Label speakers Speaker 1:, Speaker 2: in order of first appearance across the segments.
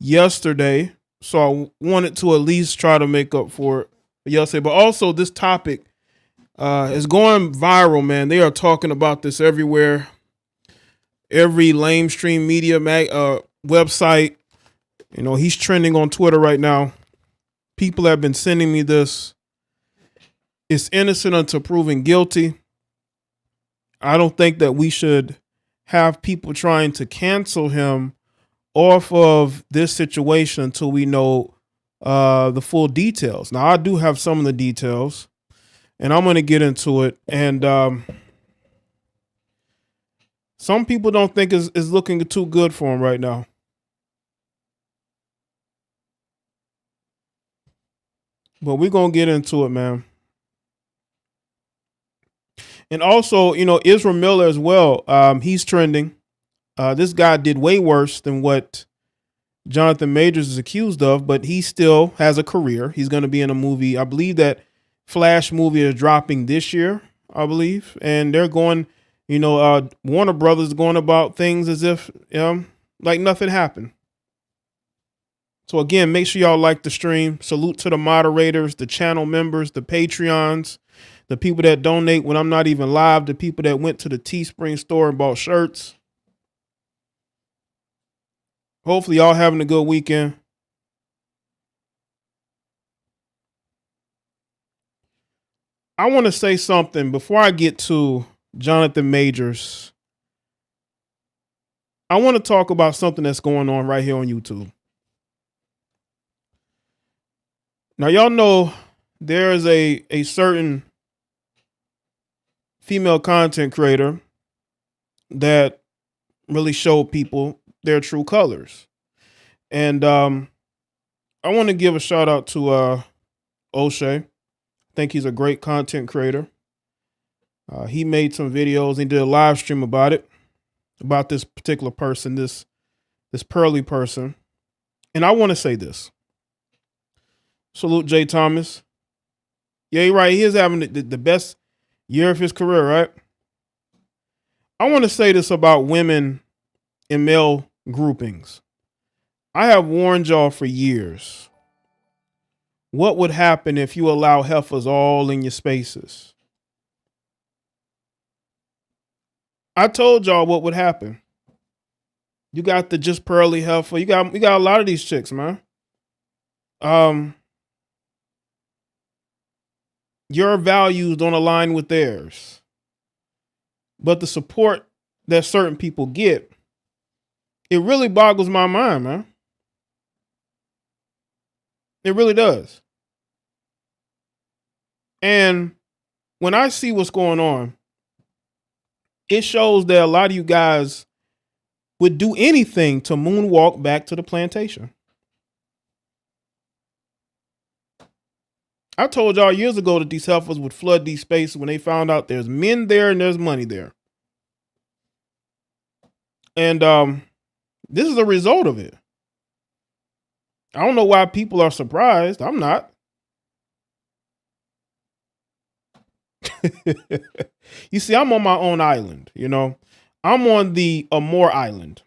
Speaker 1: yesterday, so I wanted to at least try to make up for it yesterday. But also, this topic is going viral, man. They are talking about this everywhere. Every lamestream media website, he's trending on Twitter right now. People have been sending me this. It's innocent until proven guilty. I don't think that we should have people trying to cancel him off of this situation until we know the full details. Now, I do have some of the details, and I'm going to get into it. And some people don't think it's looking too good for him right now. But we're going to get into it, man. And also, Israel Miller as well. He's trending. This guy did way worse than what Jonathan Majors is accused of, but he still has a career. He's going to be in a movie. I believe that Flash movie is dropping this year, I believe. And they're going, Warner Brothers going about things as if like nothing happened. So again, make sure y'all like the stream. Salute to the moderators, the channel members, the Patreons, the people that donate when I'm not even live, the people that went to the Teespring store and bought shirts. Hopefully y'all having a good weekend. I want to say something before I get to Jonathan Majors. I want to talk about something that's going on right here on YouTube. Now, y'all know there is a certain female content creator that really showed people their true colors. And I want to give a shout out to O'Shea. I think he's a great content creator. He made some videos. He did a live stream about it, about this particular person, this pearly person. And I want to say this. Salute Jay Thomas. Yeah, you're right. He is having the best year of his career, right? I want to say this about women in male groupings. I have warned y'all for years. What would happen if you allow heifers all in your spaces? I told y'all what would happen. You got the just pearly heifer. You got a lot of these chicks, man. Your values don't align with theirs. But the support that certain people get, it really boggles my mind, man. It really does. And when I see what's going on, it shows that a lot of you guys would do anything to moonwalk back to the plantation. I told y'all years ago that these heifers would flood these spaces when they found out there's men there and there's money there. And this is a result of it. I don't know why people are surprised. I'm not. You see, I'm on my own island, I'm on the Amur Island.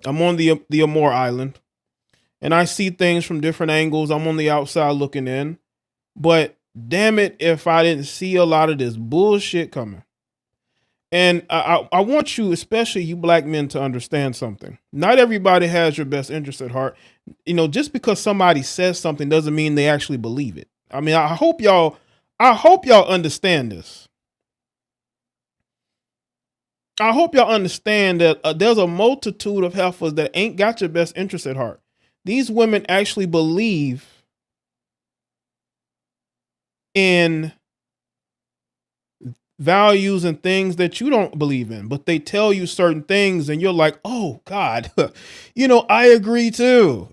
Speaker 1: I'm on the Amur Island. And I see things from different angles. I'm on the outside looking in. But damn it, if I didn't see a lot of this bullshit coming. And I want you, especially you black men, to understand something. Not everybody has your best interest at heart. Just because somebody says something doesn't mean they actually believe it. I mean, I hope y'all understand this. I hope y'all understand that there's a multitude of heifers that ain't got your best interest at heart. These women actually believe in values and things that you don't believe in, but they tell you certain things and you're like, oh God, I agree too,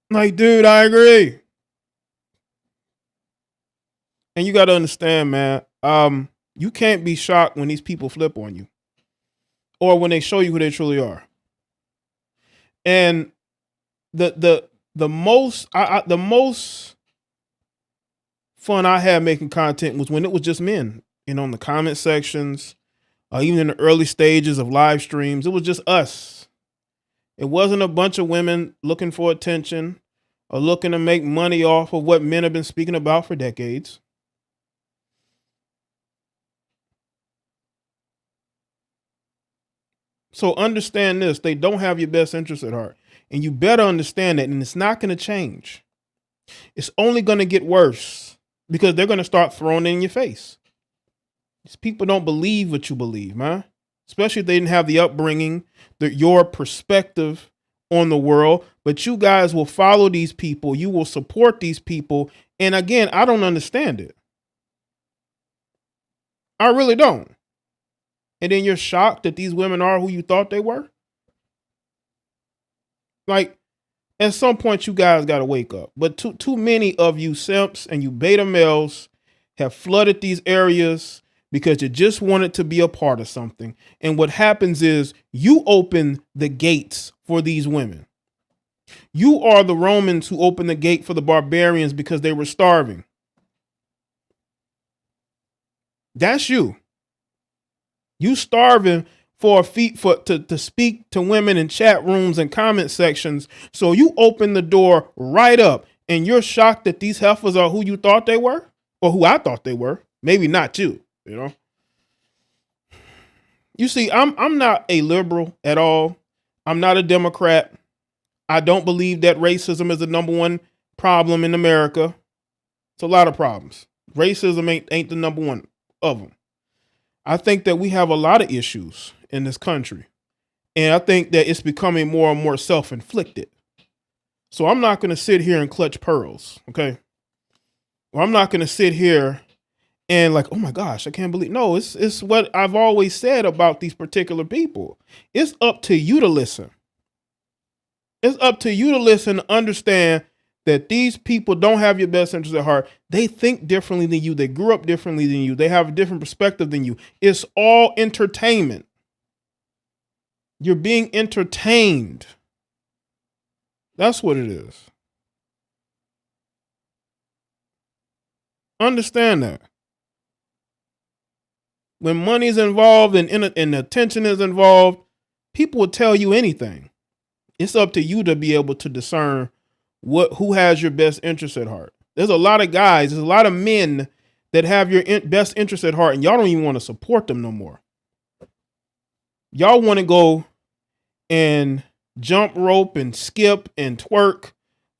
Speaker 1: like, dude, I agree. And you got to understand, man, you can't be shocked when these people flip on you or when they show you who they truly are. And the most fun I had making content was when it was just men, in the comment sections, even in the early stages of live streams. It was just us. It wasn't a bunch of women looking for attention or looking to make money off of what men have been speaking about for decades. So understand this, they don't have your best interest at heart. And you better understand that, and it's not going to change. It's only going to get worse because they're going to start throwing it in your face. These people don't believe what you believe, man. Especially if they didn't have the upbringing, your perspective on the world. But you guys will follow these people. You will support these people. And again, I don't understand it. I really don't. And then you're shocked that these women are who you thought they were. Like, at some point, you guys got to wake up. But too many of you simps and you beta males have flooded these areas because you just wanted to be a part of something. And what happens is you open the gates for these women. You are the Romans who opened the gate for the barbarians because they were starving. That's you. You starving for a feet to speak to women in chat rooms and comment sections. So you open the door right up and you're shocked that these heifers are who you thought they were or who I thought they were. Maybe not you, you know. You see, I'm not a liberal at all. I'm not a Democrat. I don't believe that racism is the number one problem in America. It's a lot of problems. Racism ain't the number one of them. I think that we have a lot of issues in this country. And I think that it's becoming more and more self-inflicted. So I'm not going to sit here and clutch pearls, okay? Or I'm not going to sit here and like, oh my gosh, I can't believe. No, it's what I've always said about these particular people. It's up to you to listen. It's up to you to listen, understand that these people don't have your best interest at heart. They think differently than you. They grew up differently than you. They have a different perspective than you. It's all entertainment. You're being entertained. That's what it is. Understand that. When money's involved and attention is involved, people will tell you anything. It's up to you to be able to discern who has your best interest at heart. There's a lot of guys, there's a lot of men that have your best interest at heart, and y'all don't even want to support them no more. Y'all want to go and jump rope and skip and twerk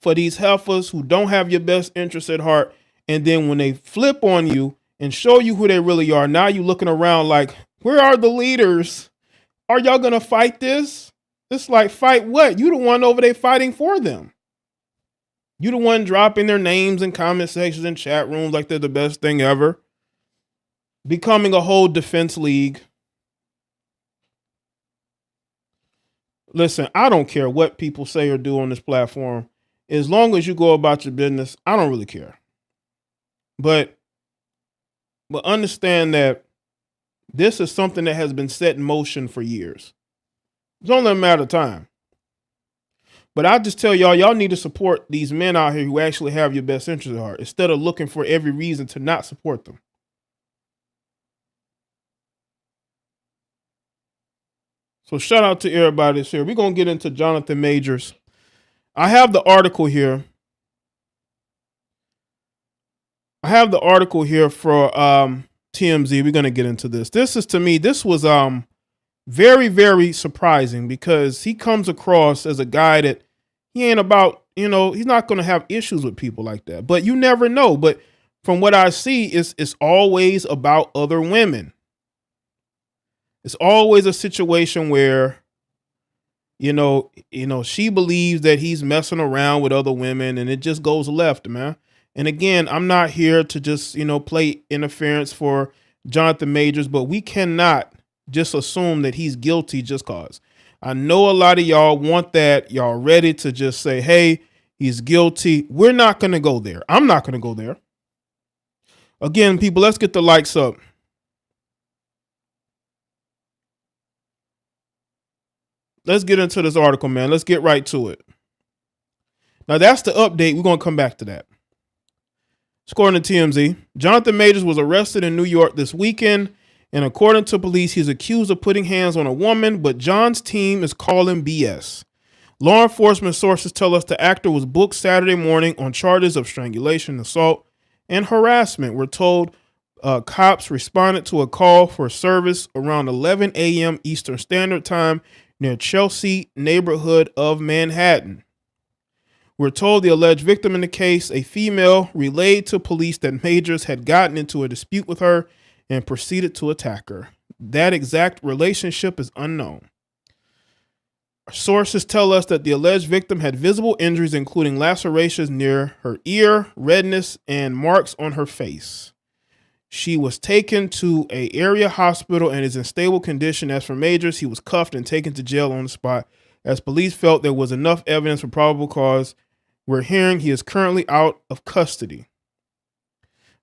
Speaker 1: for these heifers who don't have your best interest at heart. And then when they flip on you and show you who they really are, now you looking around like, where are the leaders? Are y'all going to fight this? It's like, fight what? You the one over there fighting for them. You the one dropping their names in comment sections and chat rooms like they're the best thing ever. Becoming a whole defense league. Listen, I don't care what people say or do on this platform. As long as you go about your business, I don't really care. But understand that this is something that has been set in motion for years. It's only a matter of time. But I just tell y'all need to support these men out here who actually have your best interest at heart instead of looking for every reason to not support them. So shout out to everybody that's here. We're going to get into Jonathan Majors. I have the article here. For TMZ. We're going to get into this. This was very, very surprising because he comes across as a guy that he ain't about, he's not going to have issues with people like that. But you never know. But from what I see, it's always about other women. It's always a situation where, she believes that he's messing around with other women and it just goes left, man. And again, I'm not here to just, play interference for Jonathan Majors, but we cannot just assume that he's guilty just cause. I know a lot of y'all want that. Y'all ready to just say, hey, he's guilty. We're not going to go there. I'm not going to go there. Again, people, let's get the likes up. Let's get into this article, man. Let's get right to it. Now, that's the update. We're going to come back to that. According to TMZ, Jonathan Majors was arrested in New York this weekend, and according to police, he's accused of putting hands on a woman, but John's team is calling BS. Law enforcement sources tell us the actor was booked Saturday morning on charges of strangulation, assault, and harassment. We're told cops responded to a call for service around 11 a.m. Eastern Standard Time near Chelsea neighborhood of Manhattan. We're told the alleged victim in the case, a female, relayed to police that Majors had gotten into a dispute with her and proceeded to attack her. That exact relationship is unknown. Sources tell us that the alleged victim had visible injuries, including lacerations near her ear, redness, and marks on her face. She was taken to an area hospital and is in stable condition. As for Majors, he was cuffed and taken to jail on the spot. As police felt there was enough evidence for probable cause, we're hearing he is currently out of custody.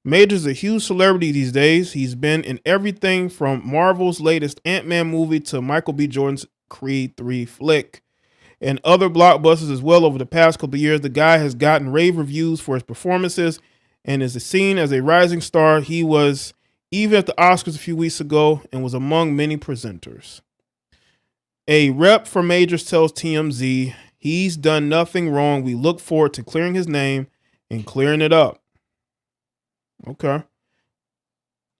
Speaker 1: Majors is a huge celebrity these days. He's been in everything from Marvel's latest Ant-Man movie to Michael B. Jordan's Creed 3 flick and other blockbusters as well over the past couple of years. The guy has gotten rave reviews for his performances and is seen as a rising star. He was even at the Oscars a few weeks ago and was among many presenters. A rep for Majors tells TMZ he's done nothing wrong. We look forward to clearing his name and clearing it up. Okay.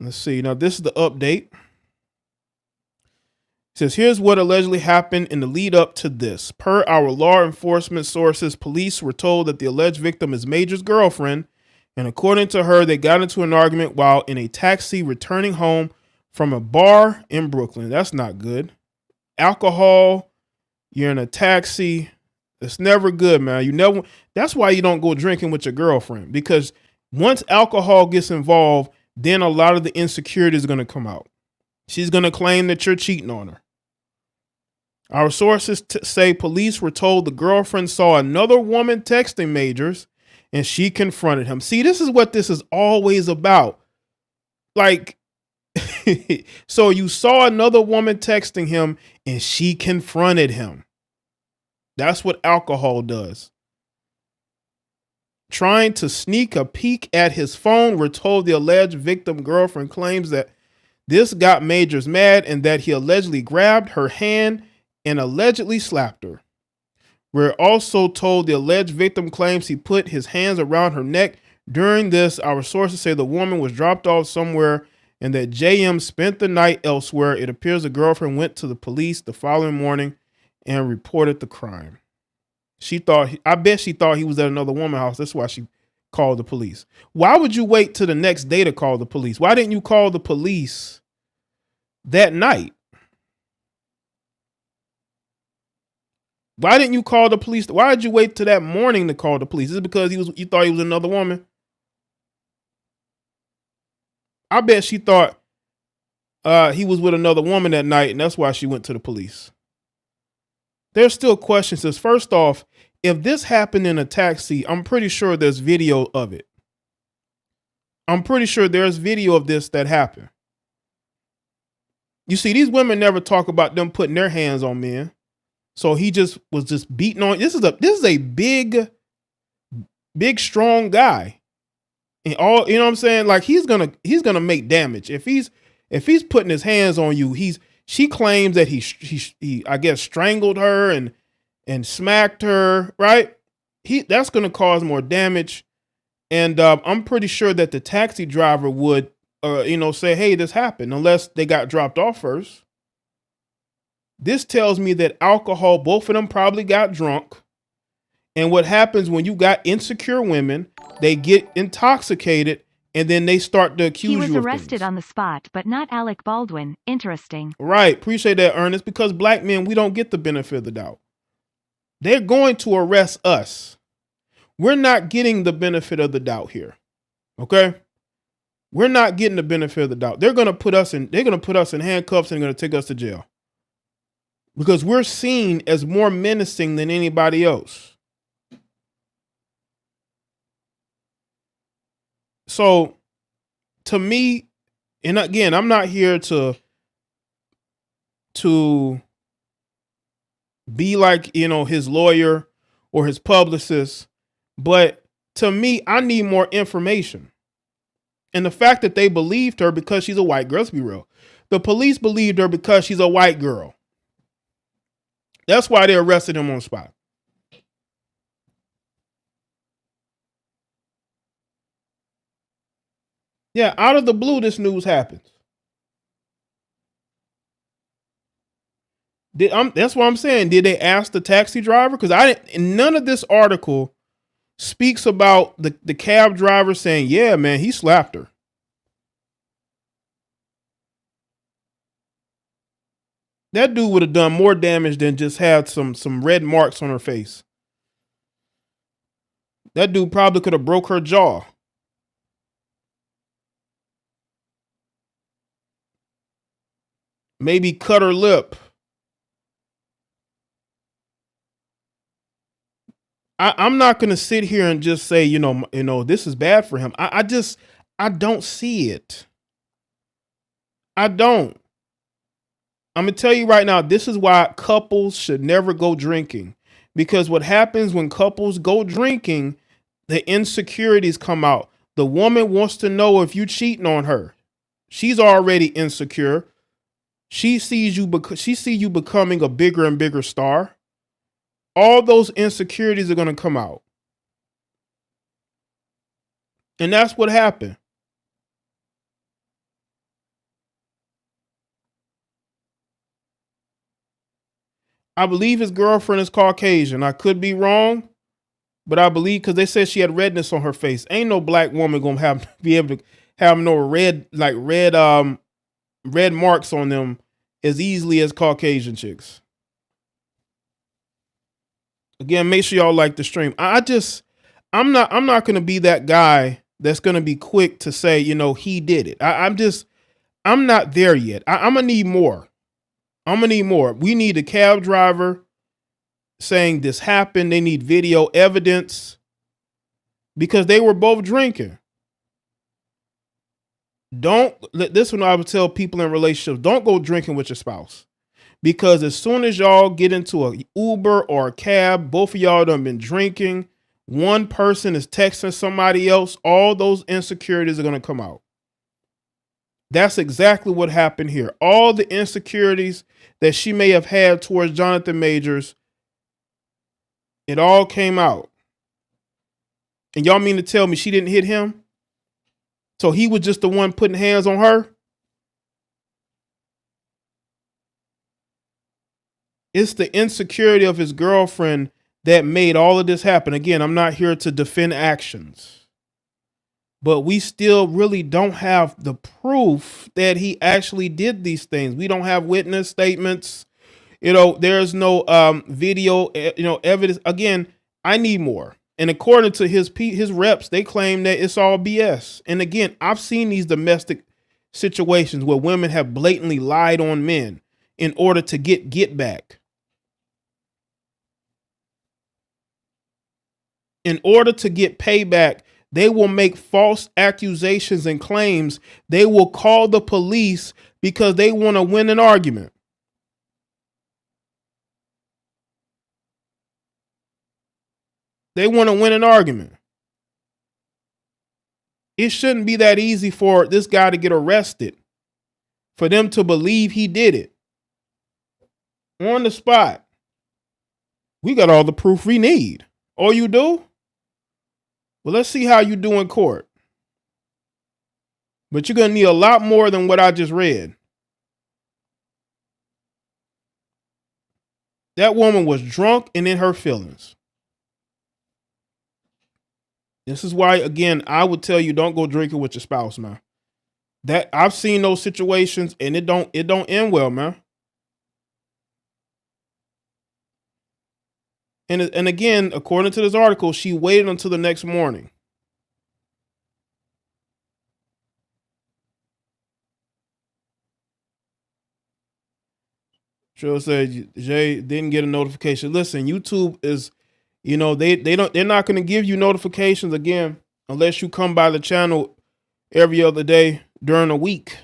Speaker 1: Let's see. Now, this is the update. It says, here's what allegedly happened in the lead up to this. Per our law enforcement sources, police were told that the alleged victim is Major's girlfriend. And according to her, they got into an argument while in a taxi returning home from a bar in Brooklyn. That's not good. Alcohol, you're in a taxi. It's never good, man. That's why you don't go drinking with your girlfriend, because once alcohol gets involved, then a lot of the insecurity is going to come out. She's going to claim that you're cheating on her. Our sources say police were told the girlfriend saw another woman texting Majors and she confronted him. See, this is what this is always about. Like, so you saw another woman texting him and she confronted him. That's what alcohol does. Trying to sneak a peek at his phone, we're told the alleged victim girlfriend claims that this got Majors mad and that he allegedly grabbed her hand and allegedly slapped her. We're also told the alleged victim claims he put his hands around her neck. During this, our sources say the woman was dropped off somewhere and that JM spent the night elsewhere. It appears the girlfriend went to the police the following morning and reported the crime. I bet she thought he was at another woman's house. That's why she called the police. Why would you wait till the next day to call the police? Why didn't you call the police that night? Why didn't you call the police? Why did you wait till that morning to call the police? Is it because you thought he was another woman? I bet she thought he was with another woman that night, and that's why she went to the police. There's still questions. Says, first off, if this happened in a taxi, I'm pretty sure there's video of it. I'm pretty sure there's video of this that happened. You see, these women never talk about them putting their hands on men. So he was just beating on. This is a big, strong guy. And all, you know what I'm saying? Like he's gonna make damage. If he's putting his hands on you, she claims that he I guess strangled her and smacked her, right? That's gonna cause more damage. And I'm pretty sure that the taxi driver would say, hey, this happened, unless they got dropped off first. This tells me that alcohol, both of them probably got drunk. And what happens when you got insecure women, they get intoxicated and then they start to accuse you of things. He was arrested on the spot, but not Alec Baldwin. Interesting. Right. Appreciate that, Ernest, because black men, we don't get the benefit of the doubt. They're going to arrest us. We're not getting the benefit of the doubt here. Okay? We're not getting the benefit of the doubt. They're going to put us in handcuffs and they're going to take us to jail. Because we're seen as more menacing than anybody else. So, to me, and again, I'm not here to be like, his lawyer or his publicist, but to me, I need more information. And the fact that they believed her because she's a white girl, let's be real. The police believed her because she's a white girl. That's why they arrested him on the spot. Yeah, out of the blue, this news happens. That's what I'm saying. Did they ask the taxi driver? Because none of this article speaks about the cab driver saying, "Yeah, man, he slapped her." That dude would have done more damage than just had some red marks on her face. That dude probably could have broke her jaw. Maybe cut her lip. I'm not gonna sit here and just say, this is bad for him. I don't see it. I don't. I'm gonna tell you right now, this is why couples should never go drinking. Because what happens when couples go drinking, the insecurities come out. The woman wants to know if you cheating on her. She's already insecure. She sees you becoming a bigger and bigger star. All those insecurities are gonna come out. And that's what happened. I believe his girlfriend is Caucasian. I could be wrong, but I believe because they said she had redness on her face. Ain't no black woman gonna be able to have no red marks on them as easily as Caucasian chicks. Again, make sure y'all like the stream. I'm not gonna be that guy that's gonna be quick to say, he did it. I'm not there yet. I'm gonna need more. We need a cab driver saying this happened. They need video evidence because they were both drinking. This one I would tell people in relationships, don't go drinking with your spouse. Because as soon as y'all get into a Uber or a cab, both of y'all done been drinking. One person is texting somebody else. All those insecurities are going to come out. That's exactly what happened here. All the insecurities that she may have had towards Jonathan Majors, it all came out. And y'all mean to tell me she didn't hit him? So he was just the one putting hands on her? It's the insecurity of his girlfriend that made all of this happen. Again, I'm not here to defend actions, but we still really don't have the proof that he actually did these things. We don't have witness statements. There's no video, evidence. Again, I need more. And according to his reps, they claim that it's all BS. And again, I've seen these domestic situations where women have blatantly lied on men in order to get back. In order to get payback, they will make false accusations and claims. They will call the police because they want to win an argument. They want to win an argument. It shouldn't be that easy for this guy to get arrested, for them to believe he did it. On the spot. We got all the proof we need. Oh, you do? Well, let's see how you do in court. But you're going to need a lot more than what I just read. That woman was drunk and in her feelings. This is why, again, I would tell you don't go drinking with your spouse, man. That I've seen those situations and it don't end well, man. And again, according to this article, she waited until the next morning. Cheryl said Jay didn't get a notification. Listen, YouTube is, they're not going to give you notifications again unless you come by the channel every other day during the week.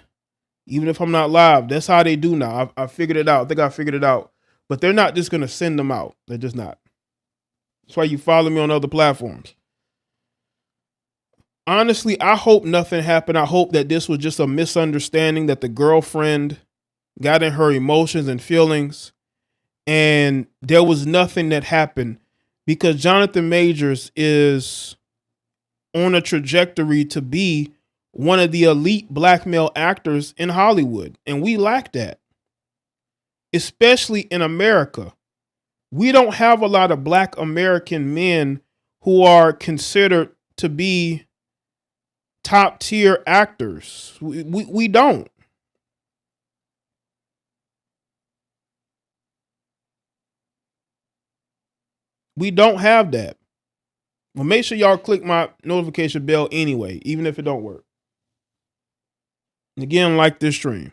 Speaker 1: Even if I'm not live, that's how they do now. I figured it out. I think I figured it out. But they're not just going to send them out. They're just not. That's why you follow me on other platforms. Honestly, I hope nothing happened. I hope that this was just a misunderstanding, that the girlfriend got in her emotions and feelings and there was nothing that happened, because Jonathan Majors is on a trajectory to be one of the elite black male actors in Hollywood. And we lack that, especially in America. We don't have a lot of black American men who are considered to be top tier actors. We don't. We don't have that. Well, make sure y'all click my notification bell anyway, even if it don't work. And again, like this stream.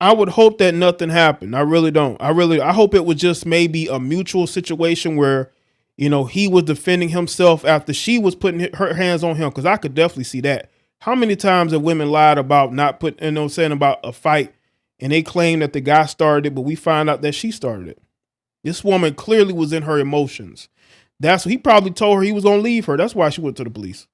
Speaker 1: I would hope that nothing happened. I really don't. I hope it was just maybe a mutual situation where, he was defending himself after she was putting her hands on him. Cause I could definitely see that. How many times have women lied about not putting, saying about a fight and they claim that the guy started it, but we find out that she started it. This woman clearly was in her emotions. That's what he probably told her he was going to leave her. That's why she went to the police.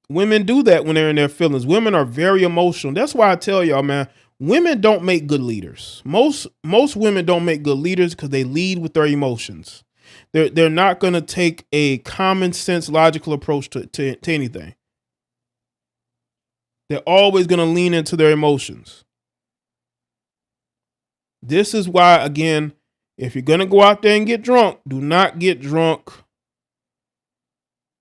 Speaker 1: Women do that when they're in their feelings. Women are very emotional. That's why I tell y'all, man, women don't make good leaders. Most women don't make good leaders because they lead with their emotions. They're not going to take a common sense, logical approach to anything. They're always going to lean into their emotions. This is why, again, if you're going to go out there and get drunk, do not get drunk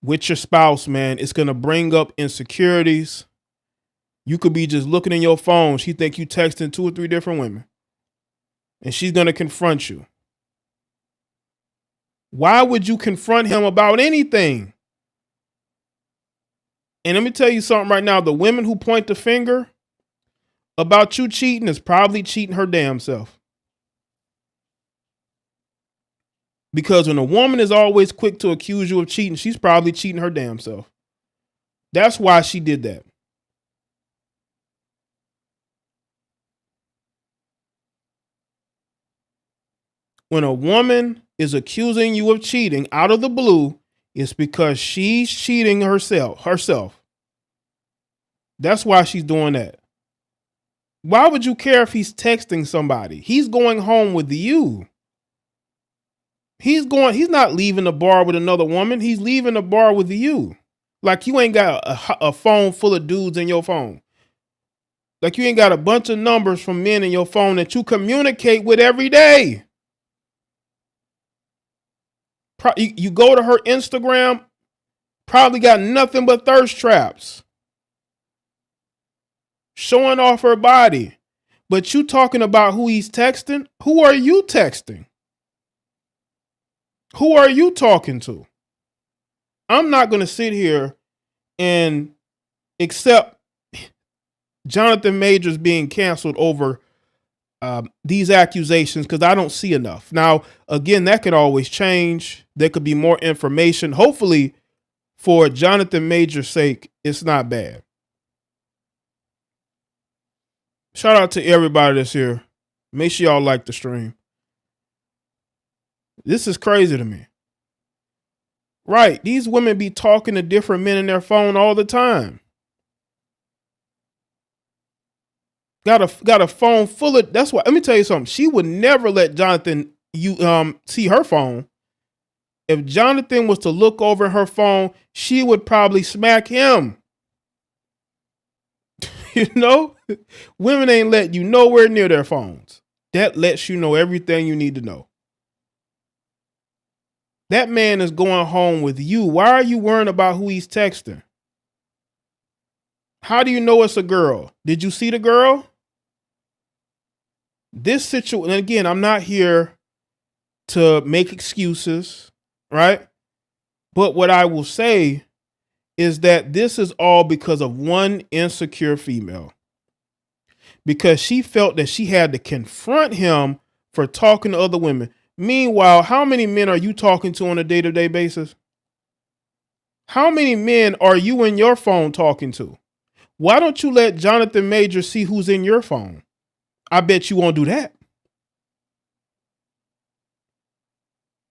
Speaker 1: with your spouse, man. It's going to bring up insecurities. You could be just looking in your phone. She think you texting 2 or 3 different women. And she's going to confront you. Why would you confront him about anything? And let me tell you something right now. The women who point the finger about you cheating is probably cheating her damn self. Because when a woman is always quick to accuse you of cheating, she's probably cheating her damn self. That's why she did that. When a woman is accusing you of cheating out of the blue, it's because she's cheating herself. That's why she's doing that. Why would you care if he's texting somebody? He's going home with you. He's not leaving the bar with another woman. He's leaving the bar with you. Like you ain't got a phone full of dudes in your phone. Like you ain't got a bunch of numbers from men in your phone that you communicate with every day. You go to her Instagram, probably got nothing but thirst traps. Showing off her body. But you talking about who he's texting? Who are you texting? Who are you talking to? I'm not going to sit here and accept Jonathan Majors being canceled over these accusations because I don't see enough. Now, again, that could always change. There could be more information. Hopefully, for Jonathan Majors' sake, it's not bad. Shout out to everybody that's here. Make sure y'all like the stream. This is crazy to me. Right. These women be talking to different men in their phone all the time. Got a phone full of, that's why, let me tell you something. She would never let Jonathan see her phone. If Jonathan was to look over her phone, she would probably smack him. Women ain't let you nowhere near their phones. That lets you know everything you need to know. That man is going home with you. Why are you worrying about who he's texting? How do you know it's a girl? Did you see the girl? This situation, and again, I'm not here to make excuses, right? But what I will say is that this is all because of one insecure female. Because she felt that she had to confront him for talking to other women. Meanwhile, how many men are you talking to on a day-to-day basis? How many men are you in your phone talking to? Why don't you let Jonathan Major see who's in your phone? I bet you won't do that.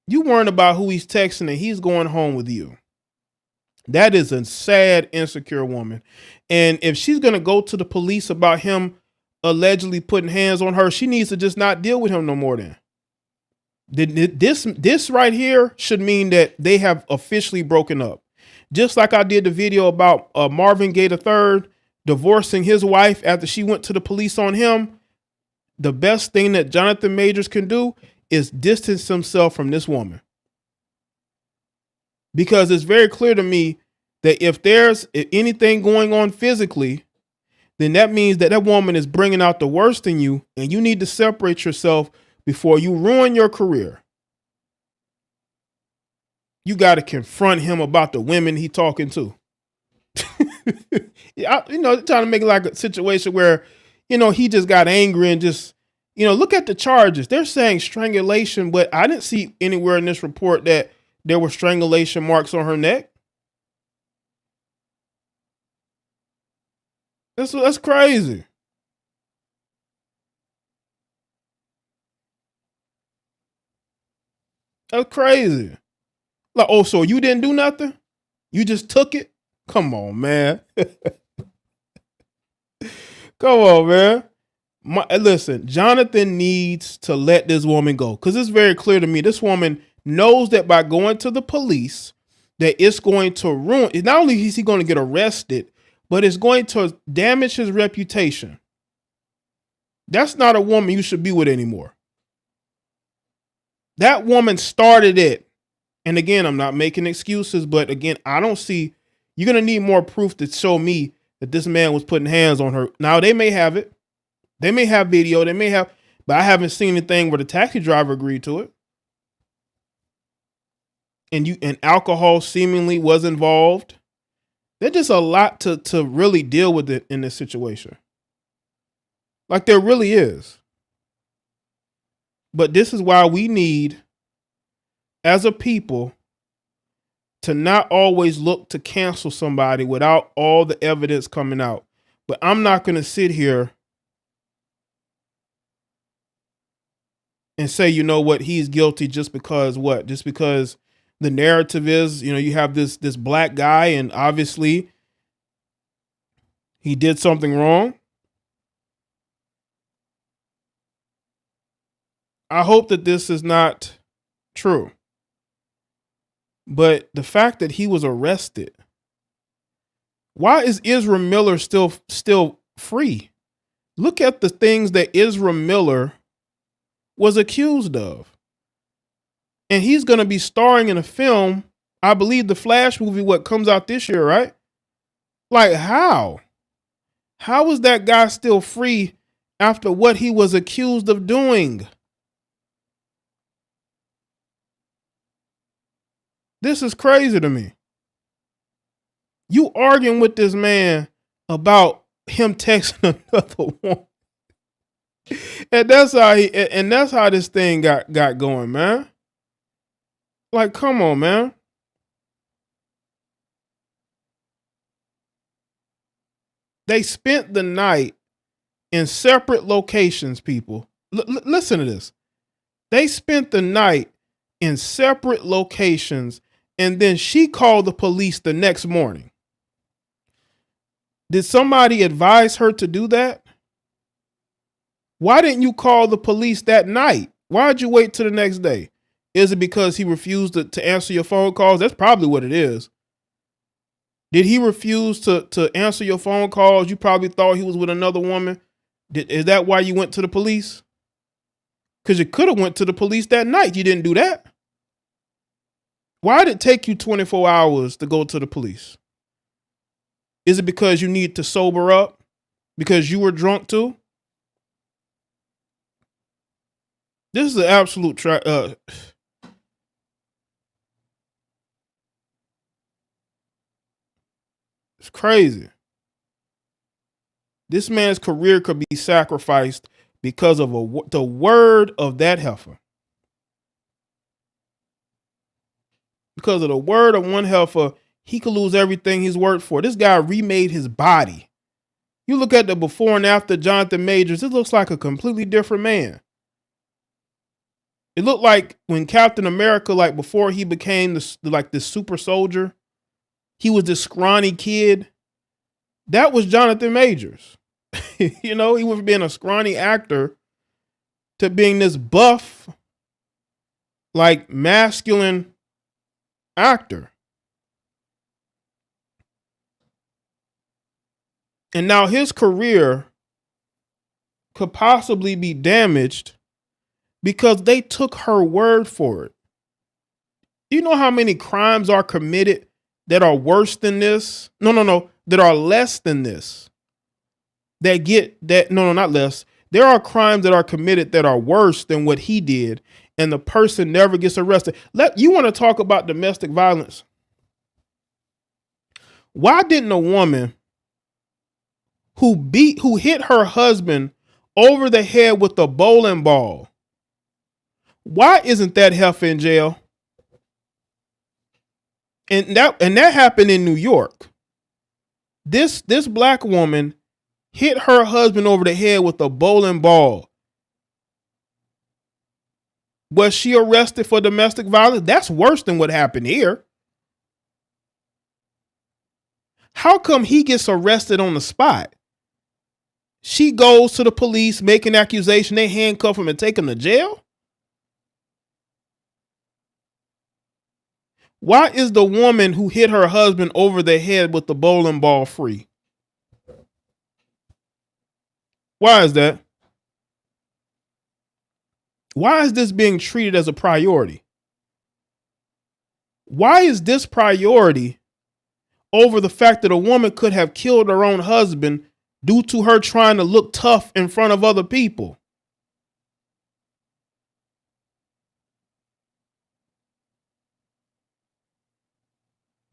Speaker 1: You worrying about who he's texting and he's going home with you. That is a sad, insecure woman. And if she's going to go to the police about him allegedly putting hands on her, she needs to just not deal with him no more then. This right here should mean that they have officially broken up. Just like I did the video about Marvin Gaye III divorcing his wife after she went to the police on him. The best thing that Jonathan Majors can do is distance himself from this woman. Because it's very clear to me that if there's anything going on physically, then that means that that woman is bringing out the worst in you, and you need to separate yourself before you ruin your career. You got to confront him about the women he talking to. Trying to make it like a situation where, he just got angry and just, look at the charges. They're saying strangulation, but I didn't see anywhere in this report that there were strangulation marks on her neck. That's crazy. That's crazy. Like, oh, so you didn't do nothing? You just took it? Come on, man. Come on, man. Listen, Jonathan needs to let this woman go, because it's very clear to me this woman knows that by going to the police, that it's going to ruin. Not only is he going to get arrested, but it's going to damage his reputation. That's not a woman you should be with anymore. That woman started it. And again, I'm not making excuses, but again, I don't see, you're going to need more proof to show me that this man was putting hands on her. Now, they may have it. They may have video. They may have, but I haven't seen anything where the taxi driver agreed to it. And alcohol seemingly was involved. There's just a lot to really deal with it in this situation. Like there really is. But this is why we need, as a people, to not always look to cancel somebody without all the evidence coming out. But I'm not going to sit here and say, you know what, he's guilty just because what? Just because the narrative is, you have this black guy and obviously he did something wrong. I hope that this is not true. But the fact that he was arrested, why is Ezra Miller still free? Look at the things that Ezra Miller was accused of. And he's going to be starring in a film, I believe the Flash movie, what comes out this year, right? Like how? How is that guy still free after what he was accused of doing? This is crazy to me. You arguing with this man about him texting another woman. And that's how this thing got going, man. Like, come on, man. They spent the night in separate locations, people. Listen to this. They spent the night in separate locations, and then she called the police the next morning. Did somebody advise her to do that? Why didn't you call the police that night? Why'd you wait till the next day? Is it because he refused to answer your phone calls? That's probably what it is. Did he refuse to answer your phone calls? You probably thought he was with another woman. Is that why you went to the police? Because you could have went to the police that night. You didn't do that. Why did it take you 24 hours to go to the police? Is it because you need to sober up? Because you were drunk too? This is an absolute it's crazy. This man's career could be sacrificed because of the word of that heifer. Because of the word of one heifer, he could lose everything he's worked for. This guy remade his body. You look at the before and after Jonathan Majors, it looks like a completely different man. It looked like when Captain America, like before he became this super soldier, he was this scrawny kid. That was Jonathan Majors. He went from being a scrawny actor to being this buff, like masculine actor. And now his career could possibly be damaged because they took her word for it. You know how many crimes are committed that are worse than this? No, that are less than this. That get that, no, not less. There are crimes that are committed that are worse than what he did, and the person never gets arrested. You want to talk about domestic violence? Why didn't a woman who hit her husband over the head with a bowling ball, why isn't that heifer in jail? And that happened in New York. This black woman hit her husband over the head with a bowling ball. Was she arrested for domestic violence? That's worse than what happened here. How come he gets arrested on the spot? She goes to the police, make an accusation, they handcuff him and take him to jail? Why is the woman who hit her husband over the head with the bowling ball free? Why is that? Why is this being treated as a priority? Why is this priority over the fact that a woman could have killed her own husband due to her trying to look tough in front of other people?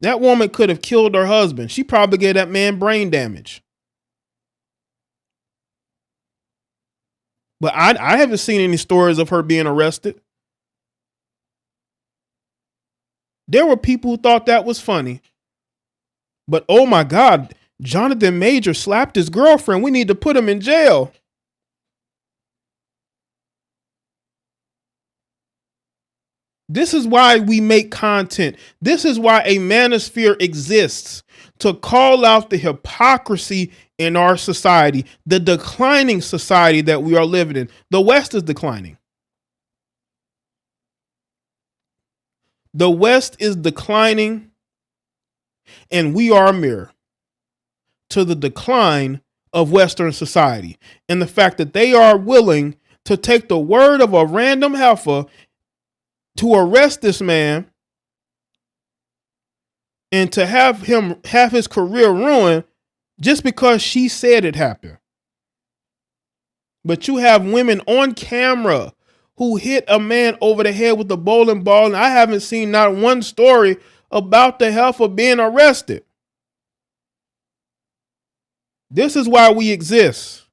Speaker 1: That woman could have killed her husband. She probably gave that man brain damage. But I haven't seen any stories of her being arrested. There were people who thought that was funny. But oh my God, Jonathan Major slapped his girlfriend. We need to put him in jail. This is why we make content. This is why a manosphere exists, to call out the hypocrisy in our society, the declining society that we are living in. The West is declining. The West is declining, and we are a mirror to the decline of Western society. And the fact that they are willing to take the word of a random heifer to arrest this man and to have his career ruined just because she said it happened. But you have women on camera who hit a man over the head with a bowling ball, and I haven't seen not one story about the heifer being arrested. This is why we exist.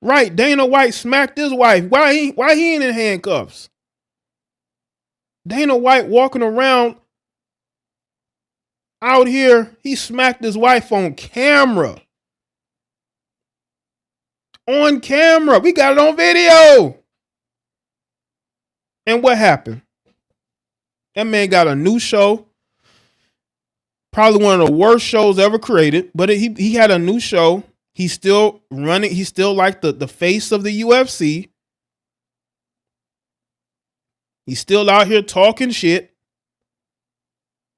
Speaker 1: Right, Dana White smacked his wife. Why he ain't in handcuffs? Dana White walking around out here, he smacked his wife on camera. On camera. We got it on video. And what happened? That man got a new show. Probably one of the worst shows ever created. But he had a new show. He's still running. He's still like the face of the UFC. He's still out here talking shit.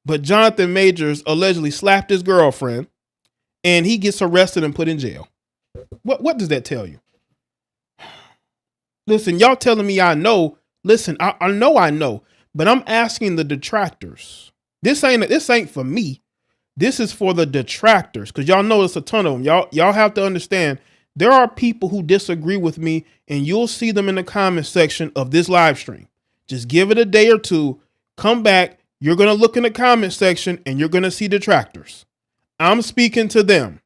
Speaker 1: But Jonathan Majors allegedly slapped his girlfriend, and he gets arrested and put in jail. What does that tell you? Listen, y'all telling me I know. Listen, I know, but I'm asking the detractors. This ain't for me. This is for the detractors, because y'all know it's a ton of them. Y'all have to understand there are people who disagree with me, and you'll see them in the comment section of this live stream. Just give it a day or two. Come back. You're going to look in the comment section and you're going to see detractors. I'm speaking to them.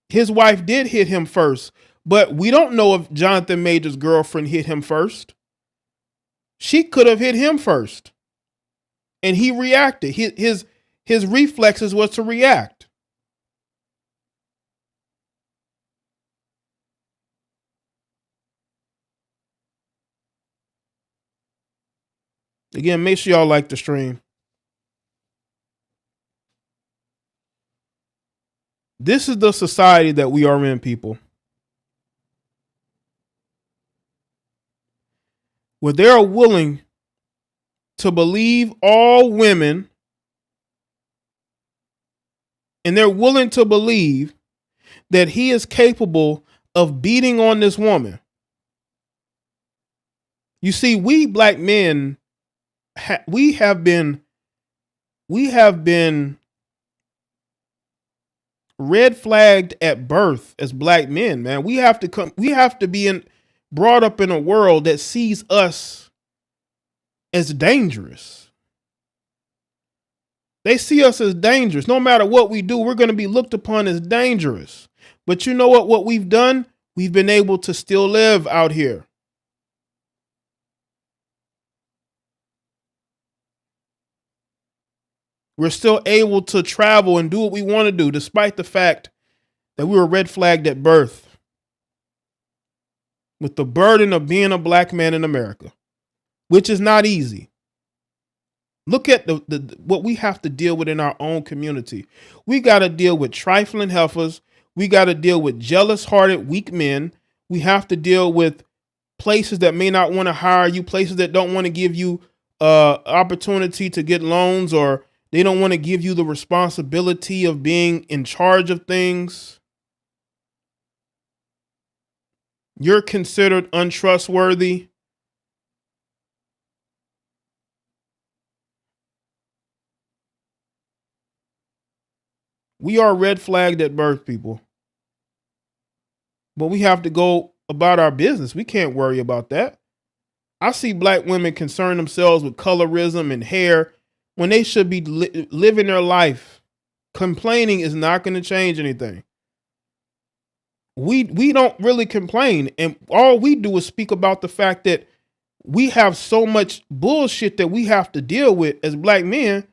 Speaker 1: His wife did hit him first, but we don't know if Jonathan Major's girlfriend hit him first. She could have hit him first. And he reacted. His reflexes was to react. Again, make sure y'all like the stream. This is the society that we are in, people. where they are willing to believe all women, and they're willing to believe that he is capable of beating on this woman. You see, we black men, we have been red flagged at birth as black men, man. We have to be brought up in a world that sees us as dangerous. They see us as dangerous. No matter what we do, we're going to be looked upon as dangerous. But you know what we've done? We've been able to still live out here. We're still able to travel and do what we want to do, despite the fact that we were red flagged at birth with the burden of being a black man in America, which is not easy. Look at what we have to deal with in our own community. We got to deal with trifling heifers. We got to deal with jealous-hearted, weak men. We have to deal with places that may not want to hire you, places that don't want to give you opportunity to get loans, or they don't want to give you the responsibility of being in charge of things. You're considered untrustworthy. We are red flagged at birth, people. But we have to go about our business. We can't worry about that. I see black women concern themselves with colorism and hair when they should be living their life. Complaining is not going to change anything. We don't really complain. And all we do is speak about the fact that we have so much bullshit that we have to deal with as black men.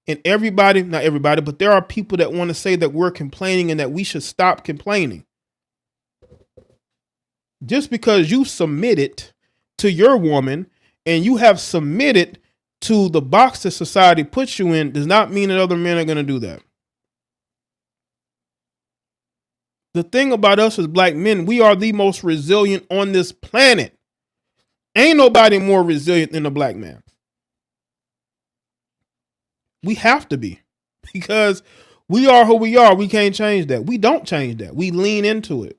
Speaker 1: And everybody, not everybody, but there are people that want to say that we're complaining and that we should stop complaining. Just because you submitted to your woman and you have submitted to the box that society puts you in does not mean that other men are going to do that. The thing about us as black men, we are the most resilient on this planet. Ain't nobody more resilient than a black man. We have to be, because we are who we are. We can't change that. We don't change that. We lean into it.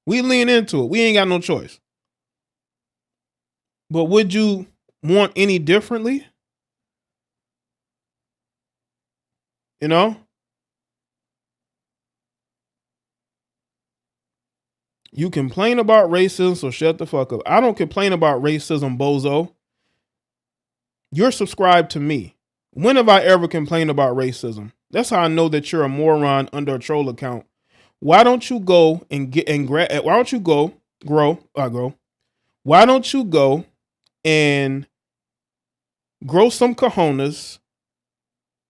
Speaker 1: We lean into it. We ain't got no choice. But would you want any differently? You know? You complain about racism, so shut the fuck up. I don't complain about racism, bozo. You're subscribed to me. When have I ever complained about racism? That's how I know that you're a moron under a troll account. Why don't you go and why don't you go grow? Why don't you go and grow some cojones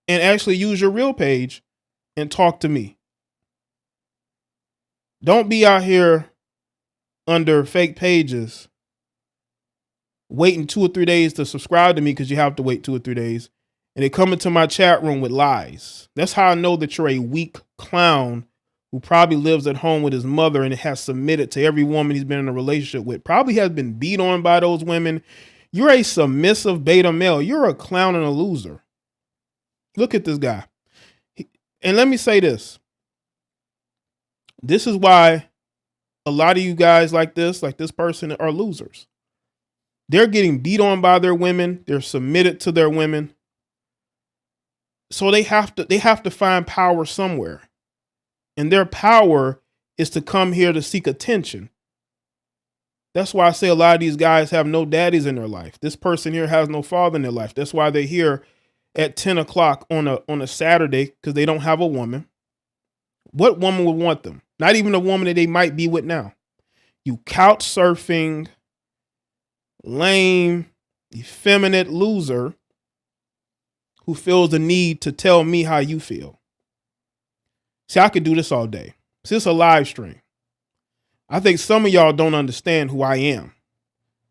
Speaker 1: and actually use your real page and talk to me? Don't be out here under fake pages waiting 2 or 3 days to subscribe to me, because you have to wait 2 or 3 days, and they come into my chat room with lies. That's how I know that you're a weak clown who probably lives at home with his mother and has submitted to every woman he's been in a relationship with, probably has been beat on by those women. You're a submissive beta male. You're a clown and a loser. Look at this guy. And let me say this. This is why a lot of you guys like this person, are losers. They're getting beat on by their women. They're submitted to their women. So they have to find power somewhere. And their power is to come here to seek attention. That's why I say a lot of these guys have no daddies in their life. This person here has no father in their life. That's why they're here at 10 o'clock on a Saturday, because they don't have a woman. What woman would want them? Not even a woman that they might be with now. You couch surfing, lame, effeminate loser who feels the need to tell me how you feel. See, I could do this all day. See, it's a live stream. I think some of y'all don't understand who I am.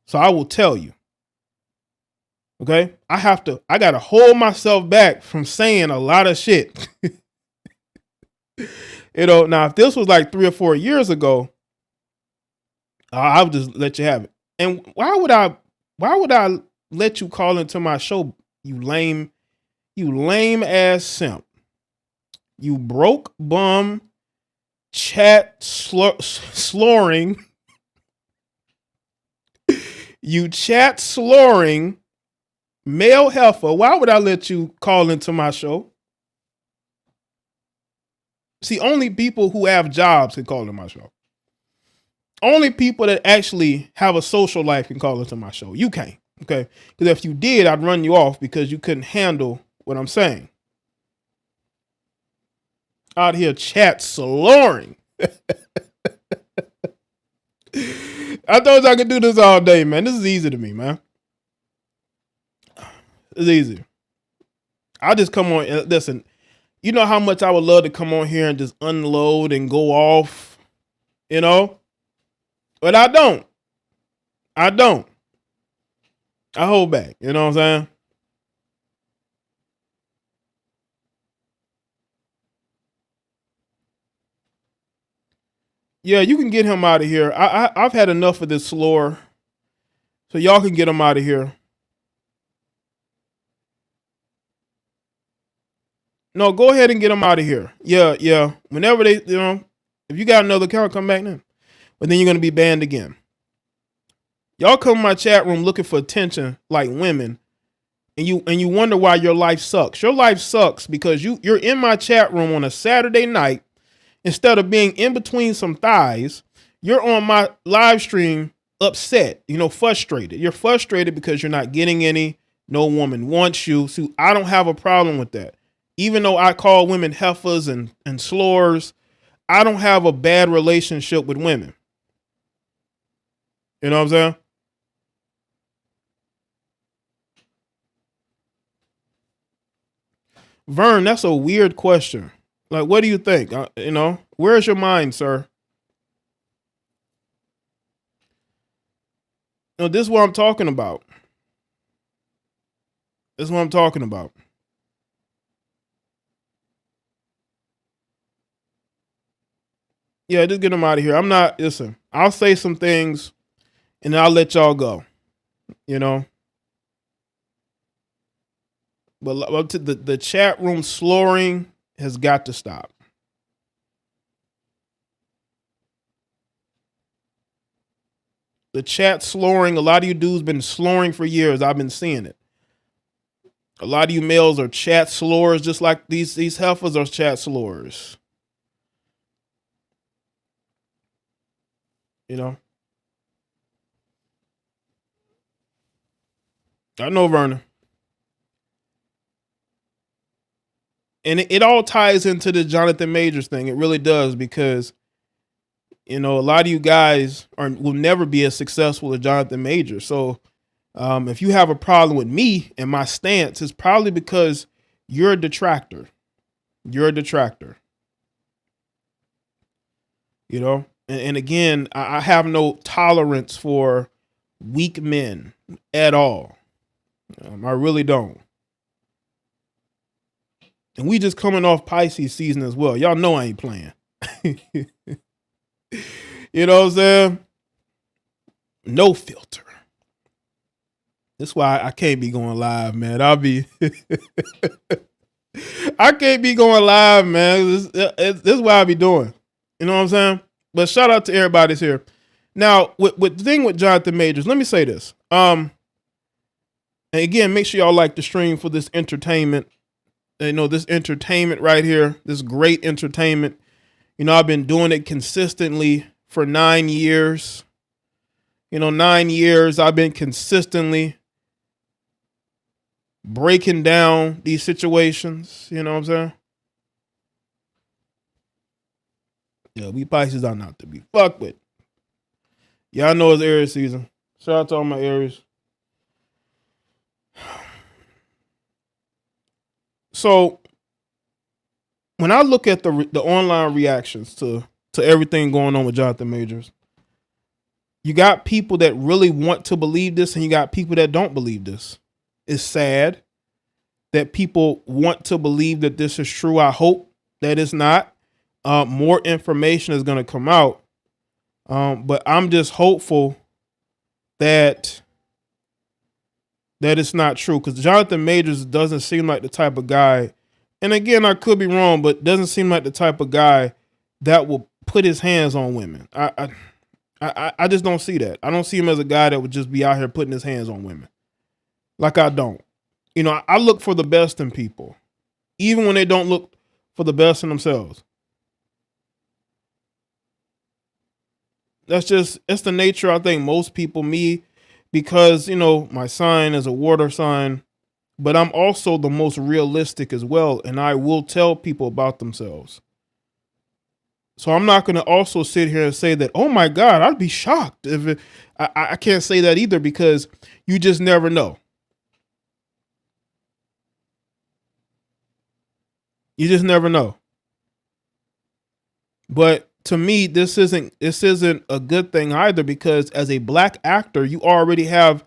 Speaker 1: So I will tell you. Okay? I got to hold myself back from saying a lot of shit. Now if this was like 3 or 4 years ago, I'll just let you have it. And why would I let you call into my show, you lame ass simp. You broke bum chat slurring. You chat slurring male heifer. Why would I let you call into my show? See, only people who have jobs can call into my show. Only people that actually have a social life can call into my show. You can't. Okay. Because if you did, I'd run you off because you couldn't handle what I'm saying. Out here chat slurring. I thought I could do this all day, man. This is easy to me, man. It's easy. I just come on. Listen, you know how much I would love to come on here and just unload and go off, you know? But I don't. I don't. I hold back. You know what I'm saying? Yeah, you can get him out of here. I've had enough of this slore. So y'all can get him out of here. No, go ahead and get him out of here. Yeah. Whenever they, if you got another account, come back then. But then you're going to be banned again. Y'all come in my chat room looking for attention like women. And you wonder why your life sucks. Your life sucks because you're in my chat room on a Saturday night. Instead of being in between some thighs, you're on my live stream upset, frustrated. You're frustrated because you're not getting any. No woman wants you. So I don't have a problem with that. Even though I call women heifers and slurs, I don't have a bad relationship with women. You know what I'm saying? Vern, that's a weird question. Like, what do you think? Where's your mind, sir? No, this is what I'm talking about. This is what I'm talking about. Yeah, just get them out of here. Listen, I'll say some things and I'll let y'all go. But the chat room slurring has got to stop. The chat slurring, a lot of you dudes been slurring for years. I've been seeing it. A lot of you males are chat slurs, just like these heifers are chat slurs. I know, Vernon. And it all ties into the Jonathan Majors thing. It really does, because a lot of you guys will never be as successful as Jonathan Majors. So if you have a problem with me and my stance, it's probably because you're a detractor. You're a detractor. And again, I have no tolerance for weak men at all. I really don't. And we just coming off Pisces season as well. Y'all know I ain't playing. You know what I'm saying? No filter. That's why I can't be going live, man. I can't be going live, man. This is what I be doing. You know what I'm saying? But shout out to everybody that's here. Now, with the thing with Jonathan Majors, let me say this. And again, make sure y'all like the stream for this entertainment. This entertainment right here, this great entertainment. I've been doing it consistently for 9 years. 9 years I've been consistently breaking down these situations. You know what I'm saying? Yeah, we Pisces are not to be fucked with. Y'all know it's Aries season. Shout out to all my Aries. So when I look at the online reactions to everything going on with Jonathan Majors, you got people that really want to believe this and you got people that don't believe this. It's sad that people want to believe that this is true. I hope that it's not. More information is going to come out. But I'm just hopeful that it's not true, because Jonathan Majors doesn't seem like the type of guy, and again, I could be wrong, but doesn't seem like the type of guy that will put his hands on women. I just don't see that. I don't see him as a guy that would just be out here putting his hands on women. Like, I don't. You know, I look for the best in people, even when they don't look for the best in themselves. It's the nature, I think, most people, me, because, you know, my sign is a water sign, but I'm also the most realistic as well. And I will tell people about themselves. So I'm not going to also sit here and say that, oh my God, I'd be shocked if I can't say that either, because you just never know. You just never know. But to me, this isn't a good thing either, because as a black actor, you already have,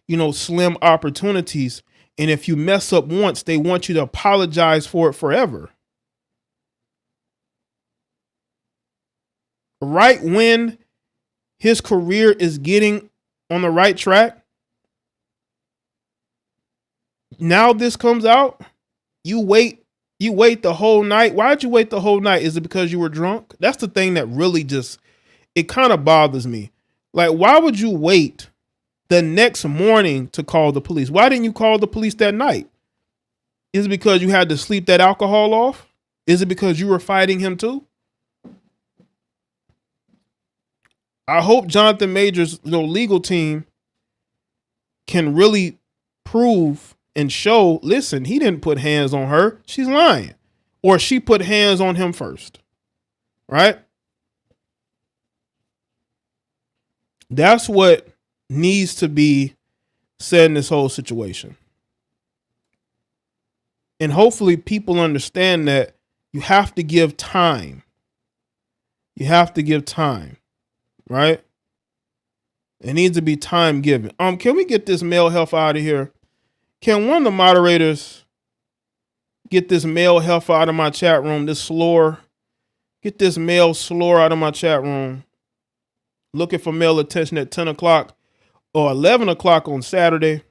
Speaker 1: you know, slim opportunities. And if you mess up once, they want you to apologize for it forever. Right when his career is getting on the right track, now this comes out, you wait the whole night. Why'd you wait the whole night? Is it because you were drunk? That's the thing that really just, it kind of bothers me. Like, why would you wait the next morning to call the police? Why didn't you call the police that night? Is it because you had to sleep that alcohol off? Is it because you were fighting him too? I hope Jonathan Majors' legal team can really prove and show, listen, he didn't put hands on her. She's lying. Or she put hands on him first. Right? That's what needs to be said in this whole situation. And hopefully people understand that you have to give time. You have to give time. Right? It needs to be time given. Can we get this male health out of here? Can one of the moderators get this male health out of my chat room? This slore. Get this male slore out of my chat room. Looking for male attention at 10 o'clock or 11 o'clock on Saturday.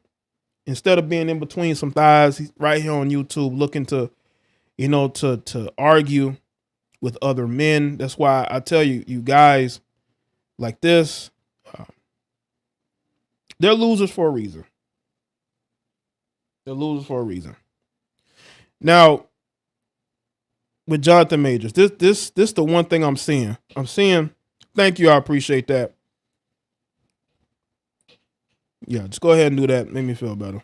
Speaker 1: Instead of being in between some thighs, he's right here on YouTube looking to, to argue with other men. That's why I tell you, you guys like this, they're losers for a reason. They're losers for a reason. Now, with Jonathan Majors, this the one thing I'm seeing. Thank you, I appreciate that. Yeah, just go ahead and do that. Make me feel better.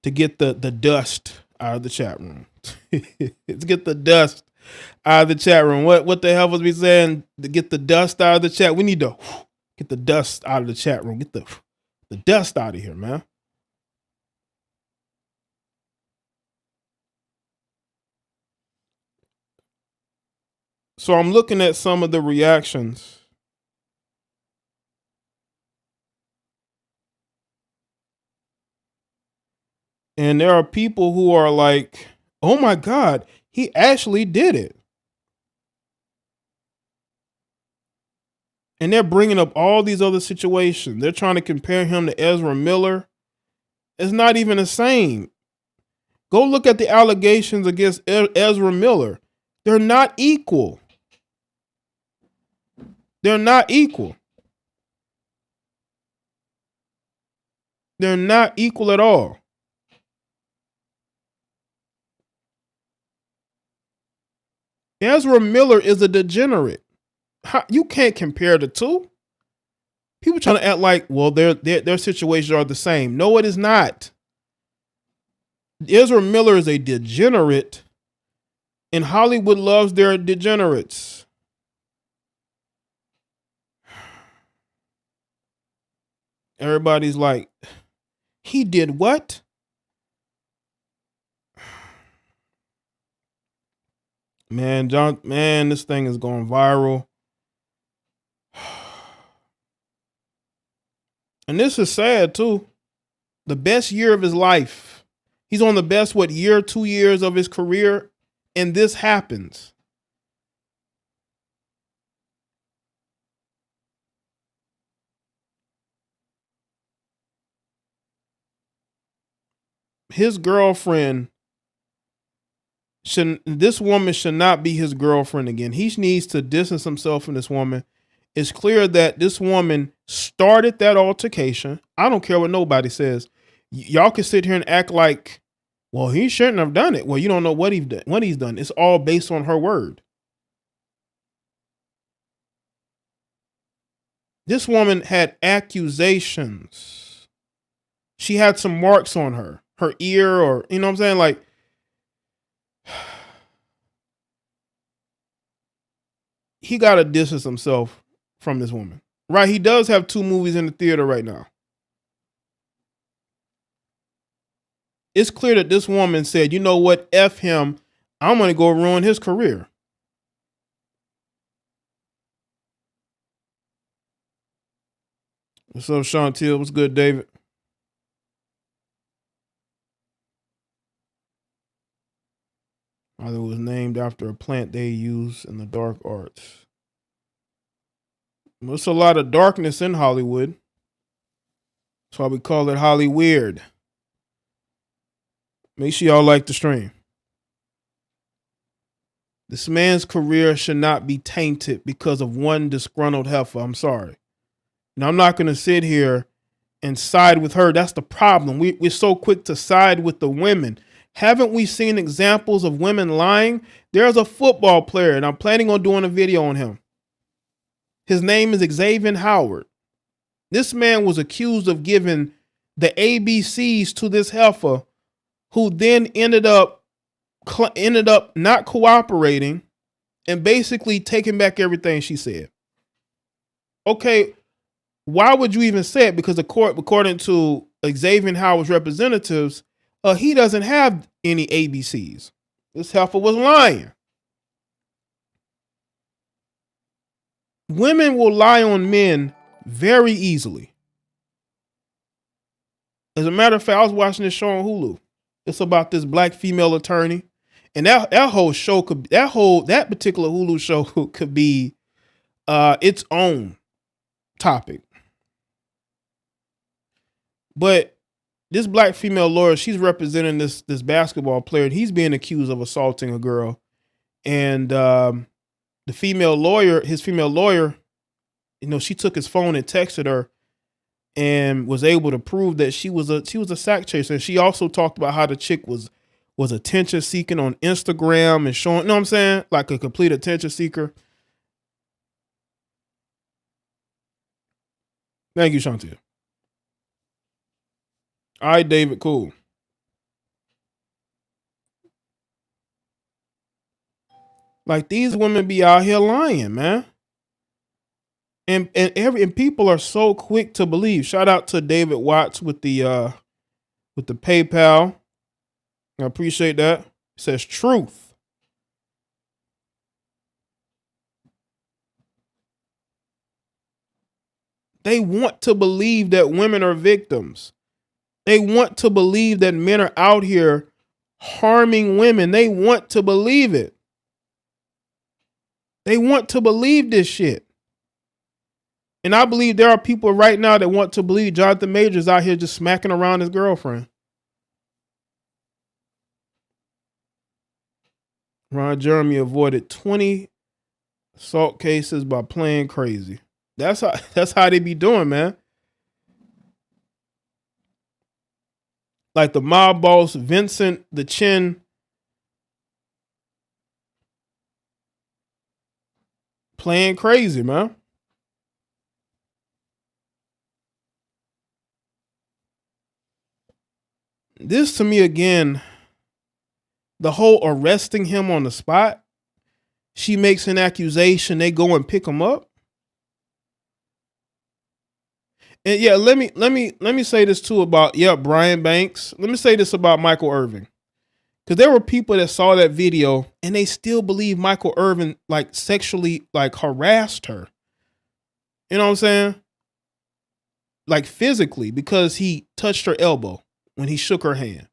Speaker 1: To get the dust out of the chat room. Let's get the dust out of the chat room. What the hell was we saying? To get the dust out of the chat. We need to get the dust out of the chat room. Get the dust out of here, man. So I'm looking at some of the reactions. And there are people who are like, oh my God, he actually did it. And they're bringing up all these other situations. They're trying to compare him to Ezra Miller. It's not even the same. Go look at the allegations against Ezra Miller. They're not equal. They're not equal. They're not equal at all. Ezra Miller is a degenerate. You can't compare the two. People trying to act like, well, their situations are the same. No, it is not. Ezra Miller is a degenerate, and Hollywood loves their degenerates. Everybody's like, he did what? Man, this thing is going viral. And this is sad too. The best year of his life. He's on the best, 2 years of his career, and this happens. his girlfriend this woman should not be his girlfriend again. He needs to distance himself from this woman. It's clear that this woman started that altercation. I don't care what nobody says. Y'all can sit here and act like, well, he shouldn't have done it. Well, you don't know what he's done. It's all based on her word. This woman had accusations. She had some marks on her ear, or, you know what I'm saying? Like, he got to distance himself from this woman, right? He does have 2 movies in the theater right now. It's clear that this woman said, you know what? F him. I'm going to go ruin his career. What's up, Chantel? What's good, David? It was named after a plant they use in the dark arts. There's a lot of darkness in Hollywood. That's why we call it Holly Weird. Make sure y'all like the stream. This man's career should not be tainted because of one disgruntled heifer. I'm sorry. Now, I'm not going to sit here and side with her. That's the problem. We're so quick to side with the women. Haven't we seen examples of women lying? There's a football player, and I'm planning on doing a video on him. His name is Xavier Howard. This man was accused of giving the ABCs to this heifer, who then ended up not cooperating and basically taking back everything she said. Okay, why would you even say it? Because according to Xavier Howard's representatives, he doesn't have any ABCs. This heifer was lying. Women will lie on men very easily. As a matter of fact, I was watching this show on Hulu. It's about this black female attorney, and that whole show that particular Hulu show could be its own topic. But this black female lawyer, she's representing this basketball player, and he's being accused of assaulting a girl. And his female lawyer, you know, she took his phone and texted her and was able to prove that she was a sack chaser. And she also talked about how the chick was attention seeking on Instagram and showing, you know what I'm saying? Like a complete attention seeker. Thank you, Chantel. All right, David, cool. Like, these women be out here lying, man. And people are so quick to believe. Shout out to David Watts with the PayPal. I appreciate that. It says truth. They want to believe that women are victims. They want to believe that men are out here harming women. They want to believe it. They want to believe this shit. And I believe there are people right now that want to believe Jonathan Majors out here just smacking around his girlfriend. Ron Jeremy avoided 20 assault cases by playing crazy. That's how they be doing, man. Like the mob boss, Vincent the Chin, playing crazy, man. This to me, again, the whole arresting him on the spot. She makes an accusation, they go and pick him up. And yeah, let me say this too about Brian Banks. Let me say this about Michael Irvin. Because there were people that saw that video and they still believe Michael Irvin like sexually like harassed her. You know what I'm saying? Like physically, because he touched her elbow when he shook her hand.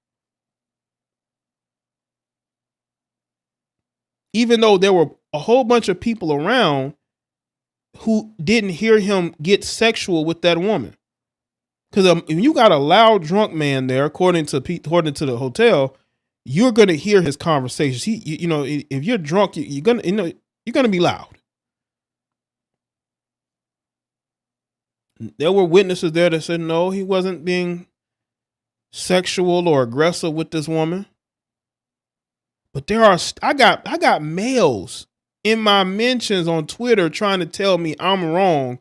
Speaker 1: Even though there were a whole bunch of people around who didn't hear him get sexual with that woman. Because if you got a loud drunk man there, according to the hotel, you're gonna hear his conversations. If you're drunk, you're gonna be loud. There were witnesses there that said no, he wasn't being sexual or aggressive with this woman. But I got males in my mentions on Twitter trying to tell me I'm wrong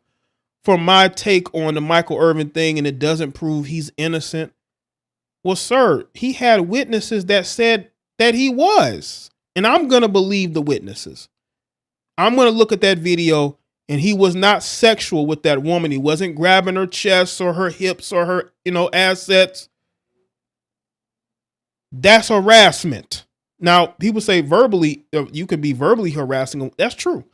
Speaker 1: for my take on the Michael Irvin thing, and it doesn't prove he's innocent. Well, sir, he had witnesses that said that he was, and I'm going to believe the witnesses. I'm going to look at that video, and he was not sexual with that woman. He wasn't grabbing her chest or her hips or her, assets. That's harassment. Now, people say verbally, you could be verbally harassing them. That's true.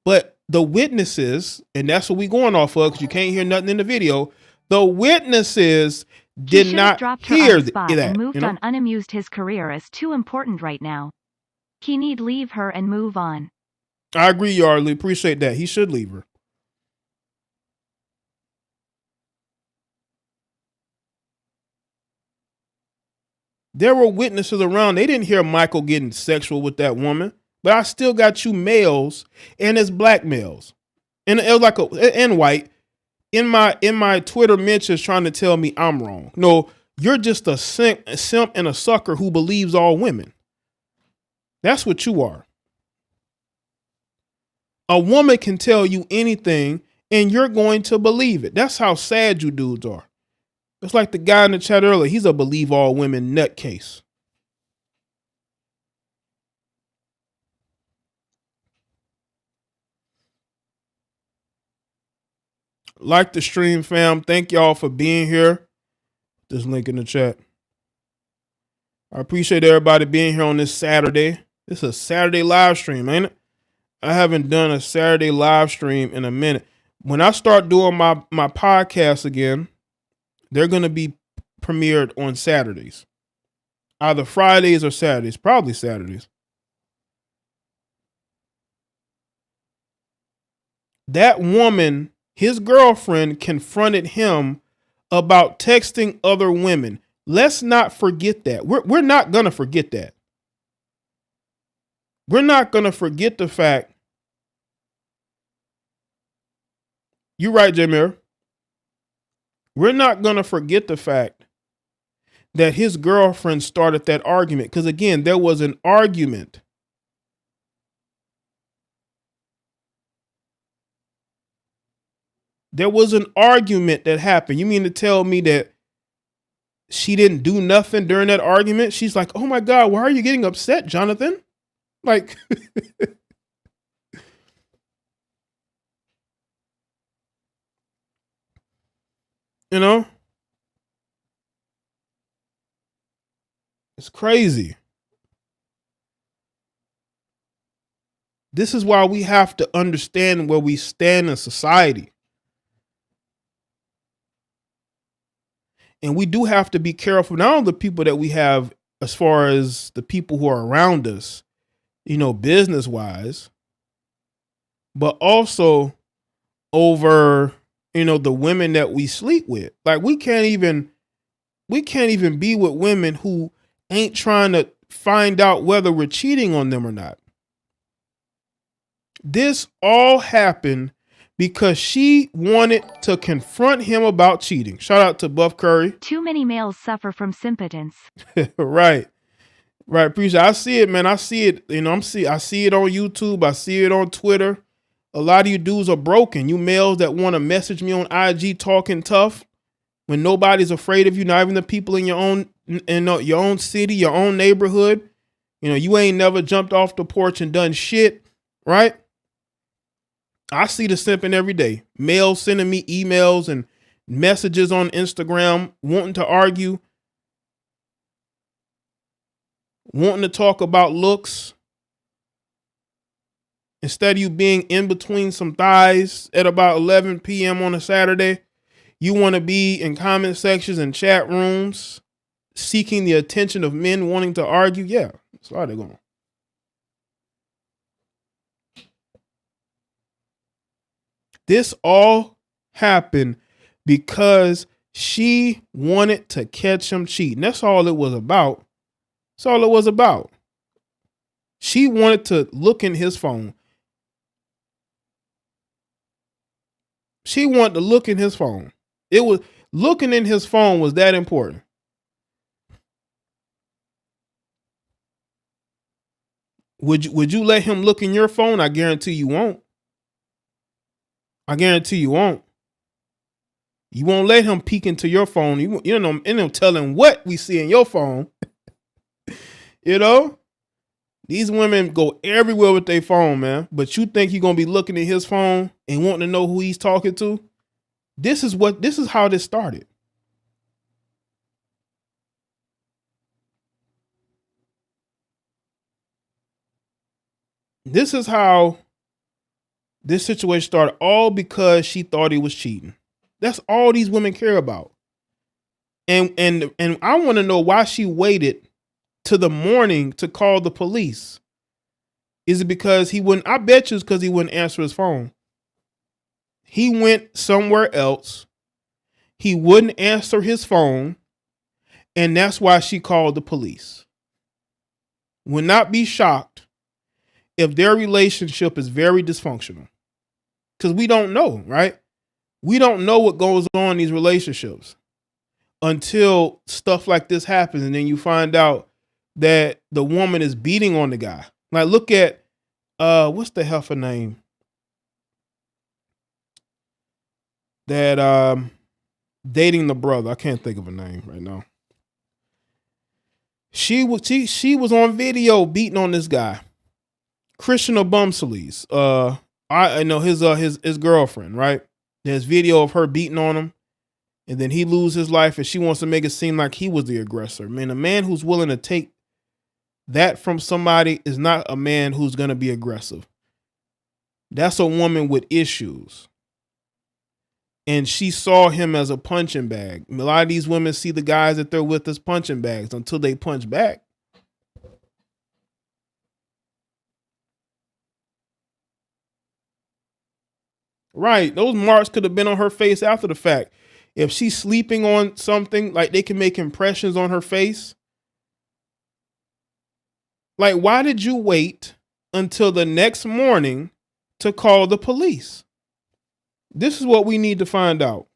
Speaker 1: But the witnesses, and that's what we're going off of because you can't hear nothing in the video. The witnesses did not hear that.
Speaker 2: And moved on. Unamused. His career is too important right now. He need leave her and move on.
Speaker 1: I agree, Yardley. Appreciate that. He should leave her. There were witnesses around. They didn't hear Michael getting sexual with that woman. But I still got you males and it's black males. And it was like and white in my Twitter mentions trying to tell me I'm wrong. No, you're just a simp and a sucker who believes all women. That's what you are. A woman can tell you anything and you're going to believe it. That's how sad you dudes are. It's like the guy in the chat earlier. He's a believe all women nutcase. Like the stream, fam. Thank y'all for being here. This link in the chat. I appreciate everybody being here on this Saturday. This is a Saturday live stream, ain't it? I haven't done a Saturday live stream in a minute. When I start doing my podcast again, they're going to be premiered on Saturdays. Either Fridays or Saturdays. Probably Saturdays. That woman, his girlfriend, confronted him about texting other women. Let's not forget that. We're not going to forget that. We're not going to forget the fact. You're right, Jameer. We're not going to forget the fact that his girlfriend started that argument. Because again, there was an argument. There was an argument that happened. You mean to tell me that she didn't do nothing during that argument? She's like, oh my God, why are you getting upset, Jonathan? Like, you know, it's crazy. This is why we have to understand where we stand in society. And we do have to be careful, not only the people that we have as far as the people who are around us, business wise, but also over, the women that we sleep with. Like we can't even be with women who ain't trying to find out whether we're cheating on them or not. This all happened because she wanted to confront him about cheating. Shout out to Buff Curry.
Speaker 2: Too many males suffer from simpotence.
Speaker 1: Right. Appreciate it. I see it, man. I see it. I see it on YouTube. I see it on Twitter. A lot of you dudes are broken. You males that want to message me on IG talking tough when nobody's afraid of you, not even the people in your own city, your own neighborhood. You ain't never jumped off the porch and done shit, right? I see the simping every day. Males sending me emails and messages on Instagram wanting to argue, wanting to talk about looks. Instead of you being in between some thighs at about 11 p.m. on a Saturday, you want to be in comment sections and chat rooms seeking the attention of men wanting to argue. Yeah, that's how they're going. This all happened because She wanted to catch him cheating. That's all it was about. That's all it was about. She wanted to look in his phone. She wanted to look in his phone. It was looking in his phone was that important. Would you let him look in your phone? I guarantee you won't. I guarantee you won't. You won't let him peek into your phone. You know, tell him what we see in your phone. You know, these women go everywhere with their phone, man. But you think you're gonna be looking at his phone and wanting to know who he's talking to? This is how this started. This is how this situation started, all because she thought he was cheating. That's all these women care about. And I want to know why she waited to the morning to call the police. Is it because he wouldn't? I bet you it's because he wouldn't answer his phone. He went somewhere else. He wouldn't answer his phone. And that's why she called the police. Would not be shocked if their relationship is very dysfunctional. Because we don't know, right? We don't know what goes on in these relationships until stuff like this happens. And then you find out that the woman is beating on the guy. Like, look at, what's the heifer name? That dating the brother. I can't think of a name right now. She was on video beating on this guy. Christian Abumsalees. I know his girlfriend, right? There's video of her beating on him, and then he loses his life, and she wants to make it seem like he was the aggressor. Man, a man who's willing to take that from somebody is not a man who's going to be aggressive. That's a woman with issues. And she saw him as a punching bag. A lot of these women see the guys that they're with as punching bags until they punch back. Right. Those marks could have been on her face after the fact. If she's sleeping on something, like, they can make impressions on her face. Like, why did you wait until the next morning to call the police? This is what we need to find out.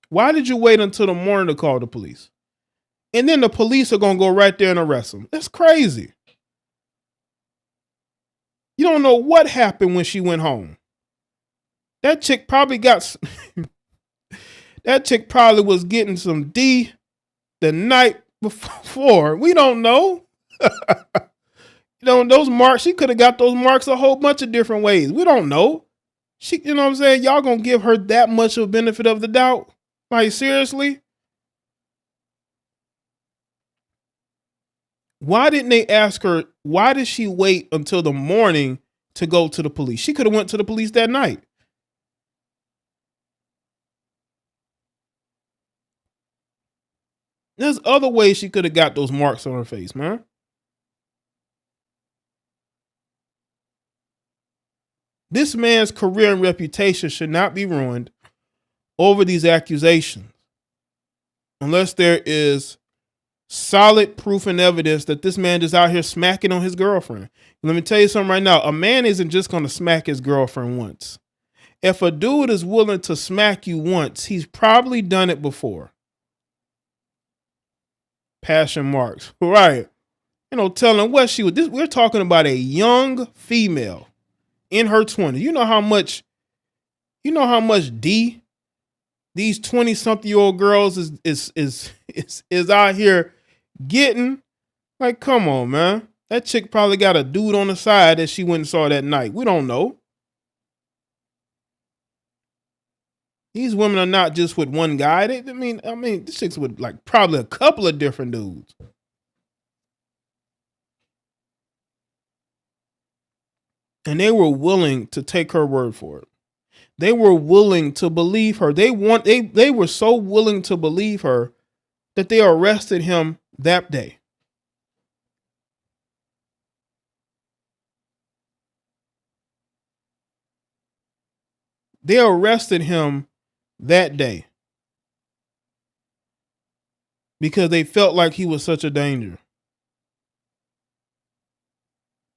Speaker 1: Why did you wait until the morning to call the police? And then the police are going to go right there and arrest him. That's crazy. You don't know what happened when she went home. That chick probably got, that chick probably was getting some D the night before. We don't know. Those marks, she could have got those marks a whole bunch of different ways. We don't know. She, you know what I'm saying? Y'all gonna give her that much of a benefit of the doubt? Like, seriously? Why didn't they ask her, why did she wait until the morning to go to the police? She could have went to the police that night. There's other ways she could have got those marks on her face, man. This man's career and reputation should not be ruined over these accusations unless there is solid proof and evidence that this man is out here smacking on his girlfriend. Let me tell you something right now. A man isn't just going to smack his girlfriend once. If a dude is willing to smack you once, he's probably done it before. Passion marks. Right. Telling what she was. We're talking about a young female in her 20s. You know how much D these 20-something-year-old girls is out here getting. Like, come on, man. That chick probably got a dude on the side that she went and saw that night. We don't know. These women are not just with one guy. I mean, this chick's with, like, probably a couple of different dudes. And they were willing to take her word for it. They were willing to believe her. They were so willing to believe her that they arrested him that day. They arrested him that day. because they felt like he was such a danger.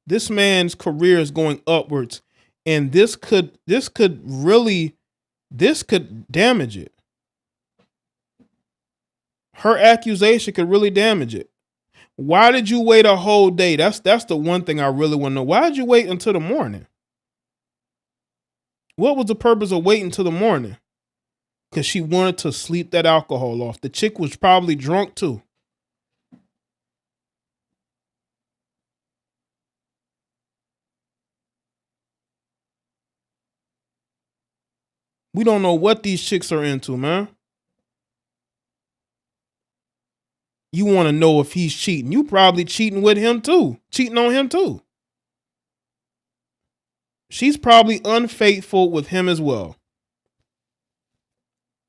Speaker 1: This man's career is going upwards, and this could damage it. Her accusation could really damage it. Why did you wait a whole day? That's the one thing I really want to know. Why did you wait until the morning? What was the purpose of waiting until the morning? Because she wanted to sleep that alcohol off. The chick was probably drunk too. We don't know what these chicks are into, man. You want to know if he's cheating. You probably cheating with him too. Cheating on him too. She's probably unfaithful with him as well.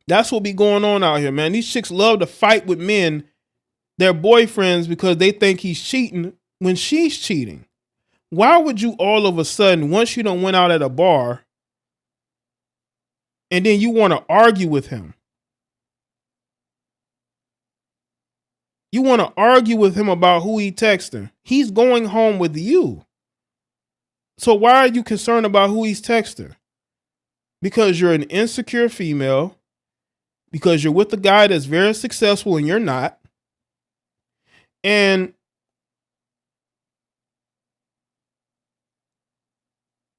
Speaker 1: That's what be going on out here, man. These chicks love to fight with men, their boyfriends, because they think he's cheating when she's cheating. Why would you all of a sudden, once you done went out at a bar, and then you want to argue with him? You want to argue with him about who he texting. He's going home with you. So why are you concerned about who he's texting? Because you're an insecure female, because you're with a guy that's very successful and you're not. And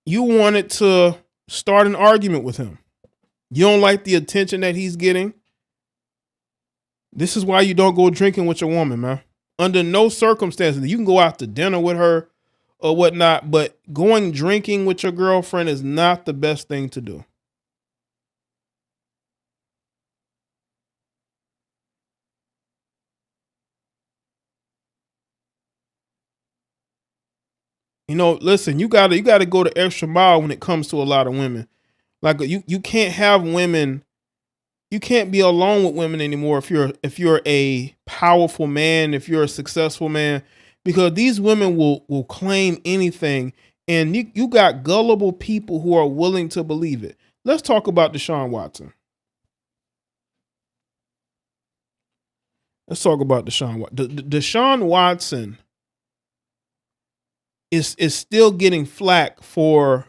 Speaker 1: you wanted to start an argument with him. You don't like the attention that he's getting. This is why you don't go drinking with your woman, man. Under no circumstances. You can go out to dinner with her or whatnot, but going drinking with your girlfriend is not the best thing to do. You know, listen, you gotta go the extra mile when it comes to a lot of women. Like you can't have women. You can't be alone with women anymore if you're a powerful man, if you're a successful man, because these women will claim anything, and you got gullible people who are willing to believe it. Let's talk about Deshaun Watson. Deshaun Watson is still getting flack for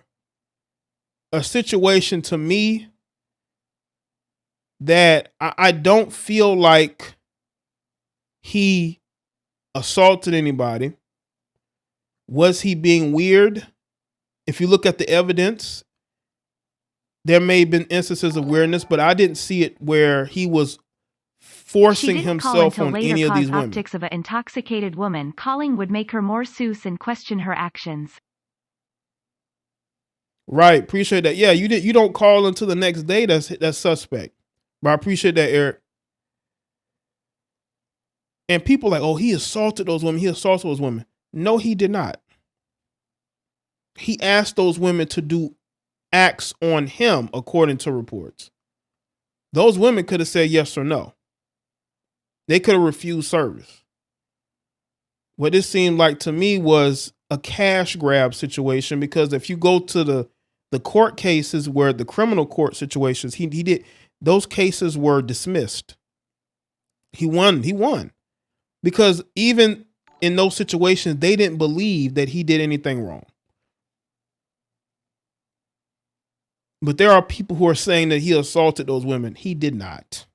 Speaker 1: a situation, to me, that I don't feel like he assaulted anybody. Was he being weird? If you look at the evidence, there may have been instances of weirdness, but I didn't see it where he was forcing himself on any of these women.
Speaker 2: Optics of an intoxicated woman calling would make her more sus and question her actions.
Speaker 1: Right, appreciate that. Yeah, you don't call until the next day. That's suspect. But I appreciate that, Eric. And people like, oh, he assaulted those women. No, he did not. He asked those women to do acts on him, according to reports. Those women could have said yes or no. They could have refused service. What this seemed like to me was a cash grab situation, because if you go to the court cases, where the criminal court situations, he did, those cases were dismissed. He won. Because even in those situations, they didn't believe that he did anything wrong. But there are people who are saying that he assaulted those women. He did not.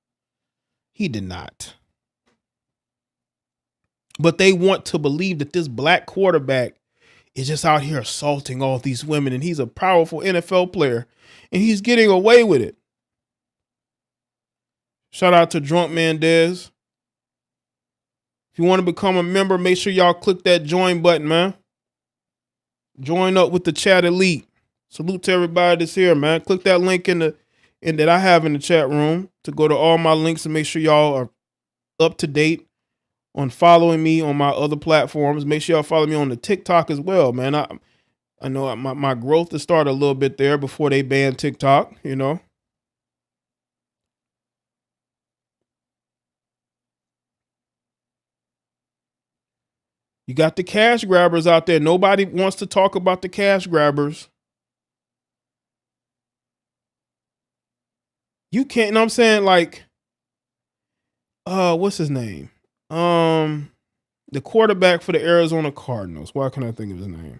Speaker 1: He did not. But they want to believe that this black quarterback is just out here assaulting all these women, and he's a powerful NFL player, and he's getting away with it. Shout out to Drunk Man Dez. If you want to become a member, make sure y'all click that join button, man. Join up with the chat elite. Salute to everybody that's here, man. Click that link that I have in the chat room to go to all my links and make sure y'all are up to date on following me on my other platforms. Make sure y'all follow me on the TikTok as well, man. I know my growth has started a little bit there before they banned TikTok, you know. You got the cash grabbers out there. Nobody wants to talk about the cash grabbers. You can't, you know what I'm saying? Like, what's his name? The quarterback for the Arizona Cardinals. Why can't I think of his name?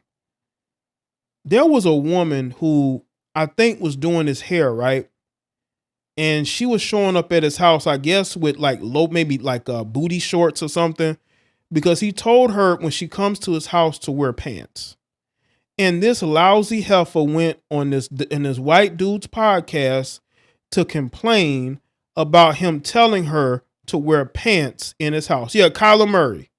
Speaker 1: There was a woman who I think was doing his hair, right? And she was showing up at his house, I guess, with like maybe like booty shorts or something, because he told her when she comes to his house to wear pants. And this lousy heifer went on this white dude's podcast to complain about him telling her to wear pants in his house. Yeah, Kyler Murray.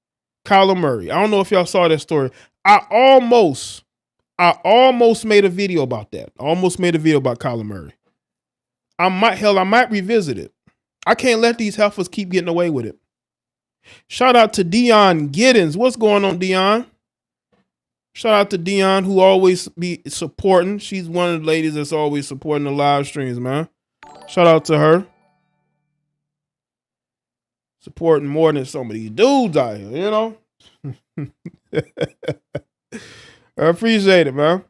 Speaker 1: I don't know if y'all saw that story. I almost made a video about that. Almost made a video about Kyler Murray. I might revisit it. I can't let these heifers keep getting away with it. Shout out to Dion Giddens. What's going on, Dion? Shout out to Dion, who always be supporting. She's one of the ladies that's always supporting the live streams, man. Shout out to her. Supporting more than some of these dudes out here, you know? I appreciate it, man.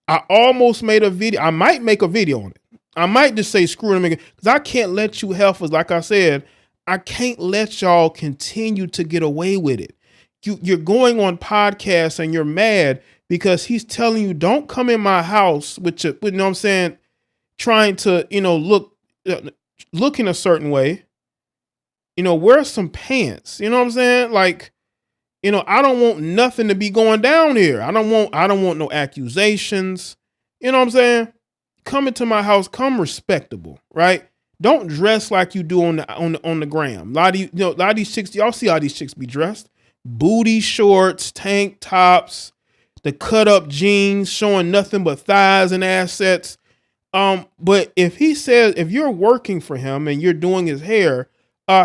Speaker 1: I almost made a video. I might make a video on it. I might just say screw them because I can't let you heifers, like I said, I can't let y'all continue to get away with it. You're going on podcasts and you're mad because he's telling you don't come in my house with your, you know what I'm saying, trying to, you know, look in a certain way. You know, wear some pants. You know what I'm saying? Like, you know, I don't want nothing to be going down here. I don't want no accusations. You know what I'm saying? Come into my house, come respectable, right? Don't dress like you do on the gram. A lot of these chicks, y'all see how these chicks be dressed. Booty shorts, tank tops, the cut up jeans showing nothing but thighs and assets. But if you're working for him and you're doing his hair,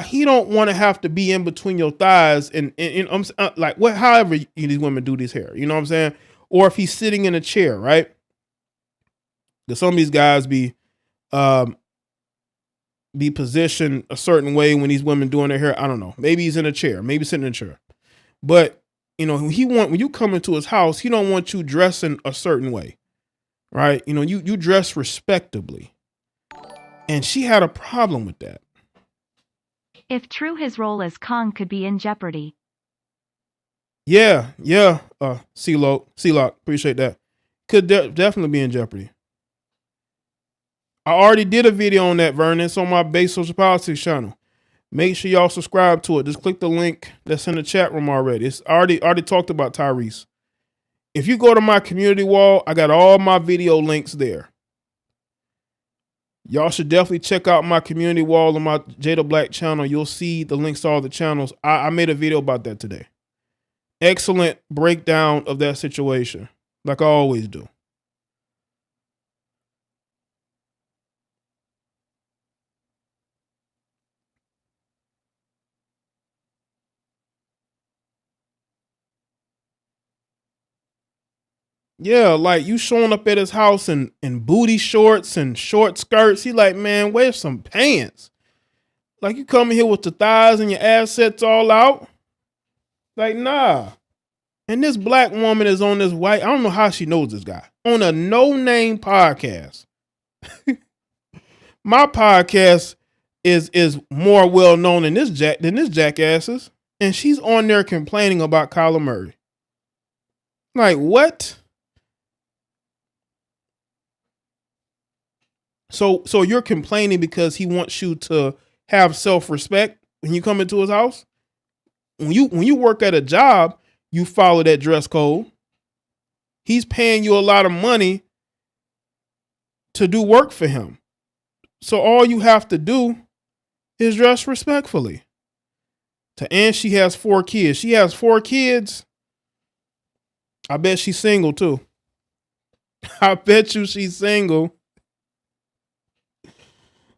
Speaker 1: he don't want to have to be in between your thighs and like what, however these women do this hair, you know what I'm saying? Or if he's sitting in a chair, right? Because some of these guys be positioned a certain way when these women doing their hair. I don't know. Maybe he's in a chair, maybe sitting in a chair. But you know, when you come into his house, he don't want you dressing a certain way, right? You know, you dress respectably, and she had a problem with that.
Speaker 2: If true, his role as Kong could be in jeopardy.
Speaker 1: Yeah. C-Lock, appreciate that. Could definitely be in jeopardy. I already did a video on that, Vernon. It's on my Base Social Politics channel. Make sure y'all subscribe to it. Just click the link that's in the chat room already. It's already talked about Tyrese. If you go to my community wall, I got all my video links there. Y'all should definitely check out my community wall on my Jada Black channel. You'll see the links to all the channels. I made a video about that today. Excellent breakdown of that situation, like I always do. Yeah, like you showing up at his house in booty shorts and short skirts. He like, man, wear some pants. Like you coming here with the thighs and your assets all out. Like, nah. And this black woman is on this white, I don't know how she knows this guy, on a no-name podcast. My podcast is more well known than this jackass's. And she's on there complaining about Kyler Murray. Like, what? So you're complaining because he wants you to have self-respect when you come into his house? When you work at a job, you follow that dress code. He's paying you a lot of money to do work for him. So all you have to do is dress respectfully. And she has 4 kids. She has 4 kids. I bet she's single too. I bet you she's single.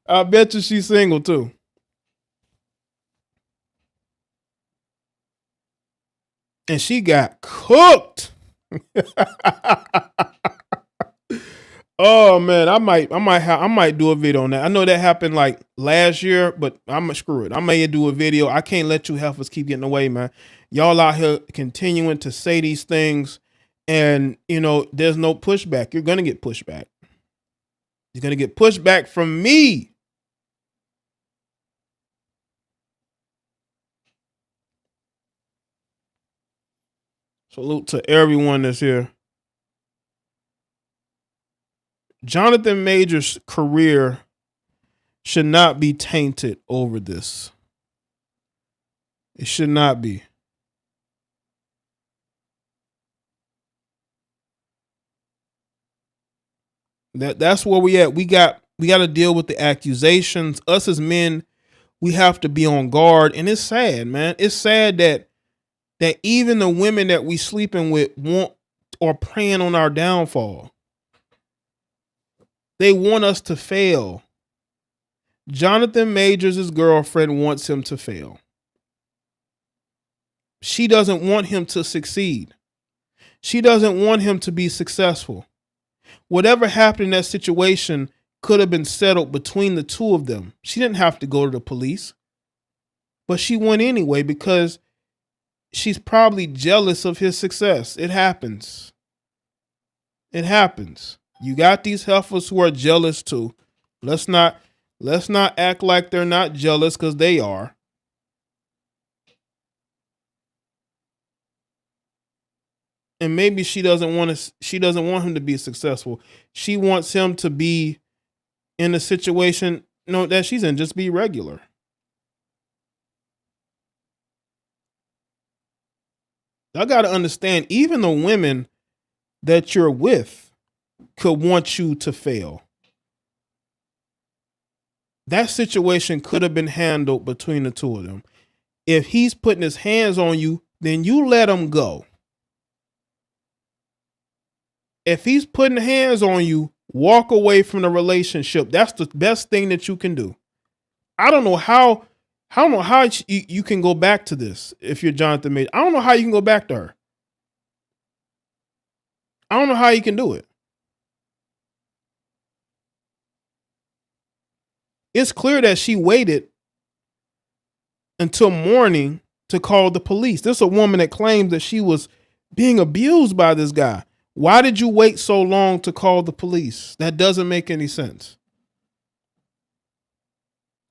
Speaker 1: I bet you she's single too. And she got cooked. Oh man, I might do a video on that. I know that happened like last year, but I'm gonna screw it. I may do a video. I can't let you heifers keep getting away, man. Y'all out here continuing to say these things, and you know there's no pushback. You're gonna get pushback. You're gonna get pushback from me. Salute to everyone that's here. Jonathan Majors' career should not be tainted over this. It should not be. That's where we at. We got to deal with the accusations. Us as men, we have to be on guard. And it's sad, man. It's sad that even the women that we sleeping with want or preying on our downfall. They want us to fail. Jonathan Majors' girlfriend wants him to fail. She doesn't want him to succeed. She doesn't want him to be successful. Whatever happened in that situation could have been settled between the two of them. She didn't have to go to the police. But she went anyway because she's probably jealous of his success. It happens. It happens. You got these heifers who are jealous too. Let's not act like they're not jealous, because they are. And maybe she doesn't want him to be successful. She wants him to be in a situation that she's in, just be regular. I got to understand, even the women that you're with could want you to fail. That situation could have been handled between the two of them. If he's putting his hands on you, then you let him go. If he's putting hands on you, walk away from the relationship. That's the best thing that you can do. I don't know how you can go back to this if you're Jonathan Majors. I don't know how you can go back to her. I don't know how you can do it. It's clear that she waited until morning to call the police. This is a woman that claims that she was being abused by this guy. Why did you wait so long to call the police? That doesn't make any sense.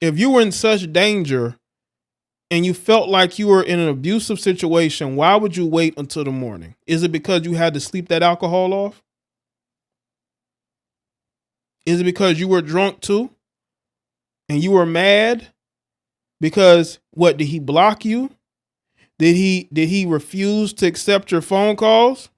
Speaker 1: If you were in such danger and you felt like you were in an abusive situation, why would you wait until the morning? Is it because you had to sleep that alcohol off? Is it because you were drunk too? And you were mad? Because what, did he block you? Did he refuse to accept your phone calls?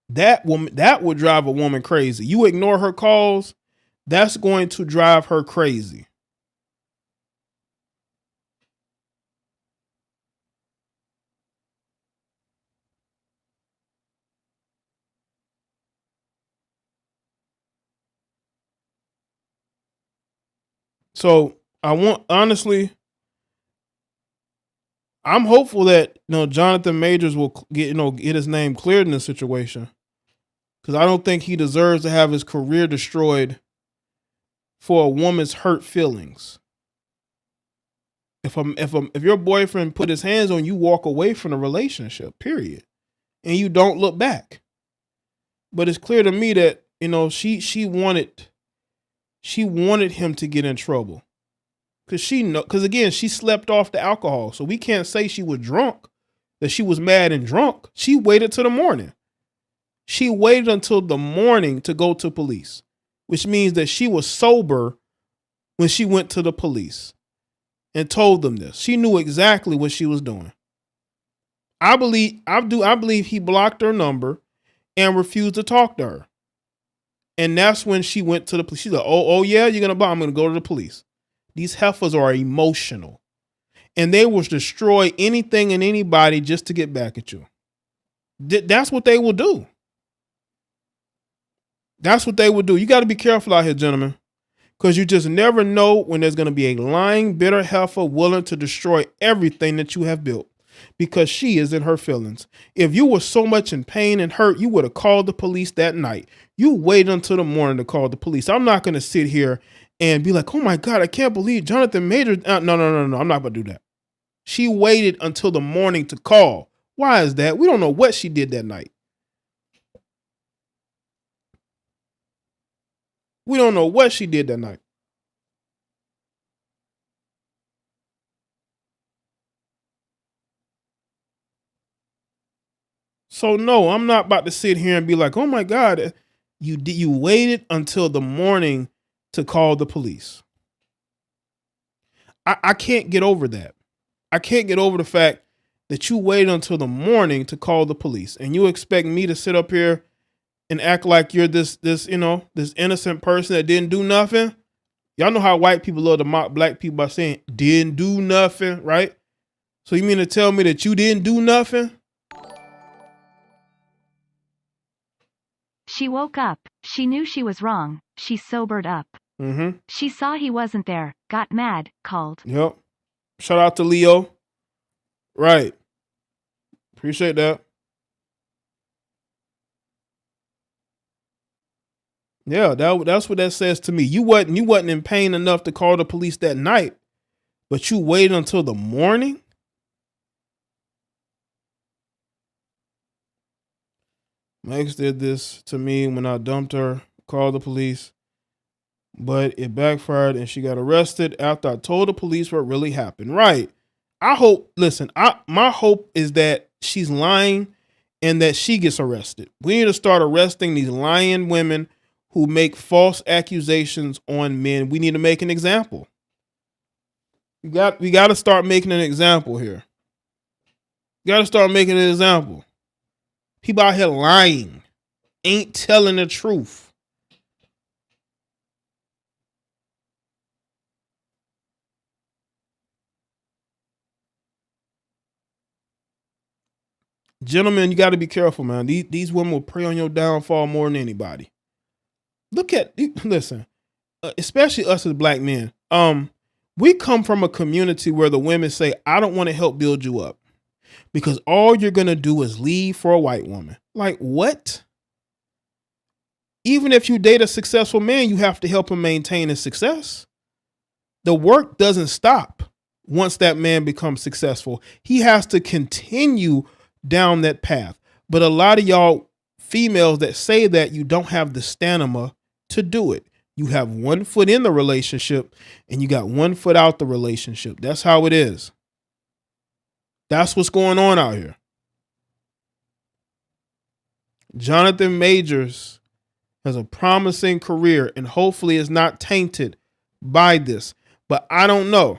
Speaker 1: That would drive a woman crazy. You ignore her calls, that's going to drive her crazy. So I'm hopeful that Jonathan Majors will get his name cleared in this situation, because I don't think he deserves to have his career destroyed for a woman's hurt feelings. If your boyfriend put his hands on you, walk away from the relationship, period, and you don't look back. But it's clear to me that she wanted him to get in trouble. Because again, she slept off the alcohol. So we can't say she was drunk, that she was mad and drunk. She waited till the morning. She waited until the morning to go to police, which means that she was sober when she went to the police and told them this. She knew exactly what she was doing. I believe he blocked her number and refused to talk to her. And that's when she went to the police. She's like, oh yeah, you're going to block? I'm going to go to the police. These heifers are emotional, and they will destroy anything and anybody just to get back at you. That's what they will do. That's what they will do. You got to be careful out here, gentlemen, because you just never know when there's going to be a lying, bitter heifer willing to destroy everything that you have built, because she is in her feelings. If you were so much in pain and hurt, you would have called the police that night. You waited until the morning to call the police. I'm not going to sit here and be like, oh my God, I can't believe Jonathan Majors. No. I'm not going to do that. She waited until the morning to call. Why is that? We don't know what she did that night. We don't know what she did that night. So no, I'm not about to sit here and be like, oh my God, you waited until the morning to call the police. I can't get over that. I can't get over the fact that you waited until the morning to call the police, and you expect me to sit up here and act like you're this innocent person that didn't do nothing. Y'all know how white people love to mock black people by saying didn't do nothing, right? So you mean to tell me that you didn't do nothing?
Speaker 2: She woke up. She knew she was wrong. She sobered up.
Speaker 1: Mm-hmm.
Speaker 2: She saw he wasn't there, got mad, called.
Speaker 1: Yep. Shout out to Leo. Right. Appreciate that. Yeah, that's what that says to me. You wasn't in pain enough to call the police that night, but you waited until the morning. Megs did this to me when I dumped her, called the police, but it backfired and she got arrested after I told the police what really happened. Right. My hope is that she's lying and that she gets arrested. We need to start arresting these lying women who make false accusations on men. We need to make an example. We got to start making an example here. You got to start making an example. People out here lying, ain't telling the truth. Gentlemen, you got to be careful, man. These women will prey on your downfall more than anybody. Listen, especially us as black men. We come from a community where the women say, I don't want to help build you up because all you're going to do is leave for a white woman. Like, what? Even if you date a successful man, you have to help him maintain his success. The work doesn't stop once that man becomes successful. He has to continue down that path. But a lot of y'all females that say that, you don't have the stamina to do it. You have one foot in the relationship and you got one foot out the relationship. That's how it is. That's what's going on out here. Jonathan Majors has a promising career and hopefully is not tainted by this. But I don't know.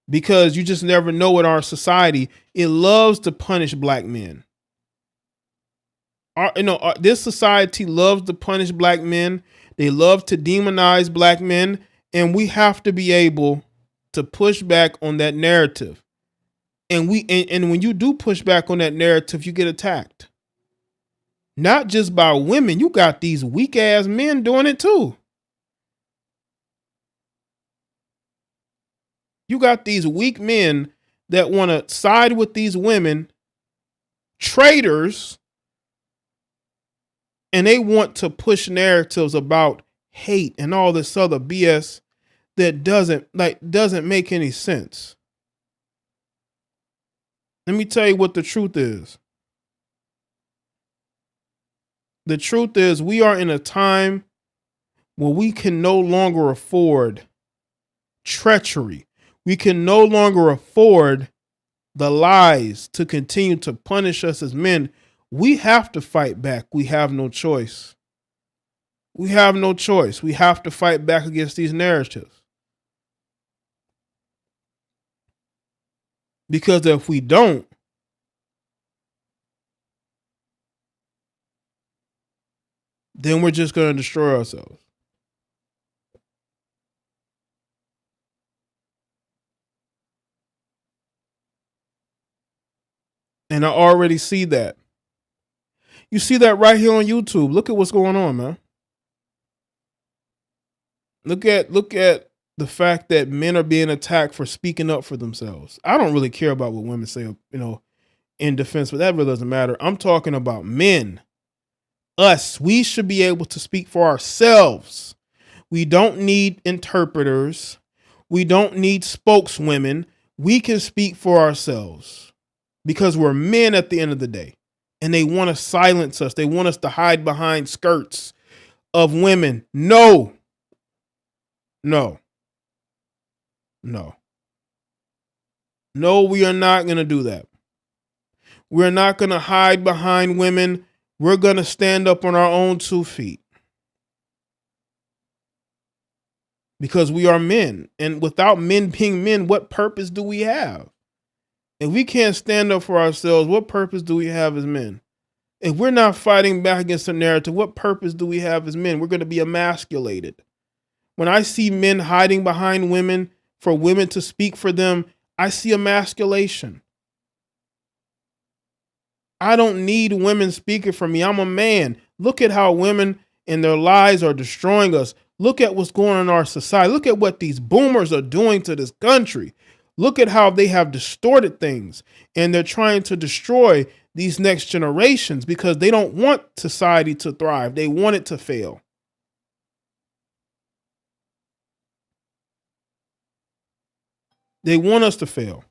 Speaker 1: Because you just never know in our society. It loves to punish black men. This society loves to punish black men. They love to demonize black men. And we have to be able to push back on that narrative. And when you do push back on that narrative, you get attacked. Not just by women. You got these weak ass men doing it too. You got these weak men that want to side with these women, traitors, and they want to push narratives about hate and all this other BS that doesn't make any sense. Let me tell you what the truth is. The truth is we are in a time where we can no longer afford treachery. We can no longer afford the lies to continue to punish us as men. We have to fight back. We have no choice. We have no choice. We have to fight back against these narratives. Because if we don't, then we're just going to destroy ourselves. And I already see that. You see that right here on YouTube. Look at what's going on, man. Look at the fact that men are being attacked for speaking up for themselves. I don't really care about what women say, in defense, but that really doesn't matter. I'm talking about men. Us. We should be able to speak for ourselves. We don't need interpreters. We don't need spokeswomen. We can speak for ourselves because we're men at the end of the day. And they want to silence us. They want us to hide behind skirts of women. No. No, we are not going to do that. We're not going to hide behind women. We're going to stand up on our own 2 feet. Because we are men. And without men being men, what purpose do we have? If we can't stand up for ourselves, what purpose do we have as men? If we're not fighting back against the narrative, what purpose do we have as men? We're going to be emasculated. When I see men hiding behind women for women to speak for them, I see emasculation. I don't need women speaking for me. I'm a man. Look at how women in their lives are destroying us. Look at what's going on in our society. Look at what these boomers are doing to this country. Look at how they have distorted things, and they're trying to destroy these next generations because they don't want society to thrive. They want it to fail. They want us to fail.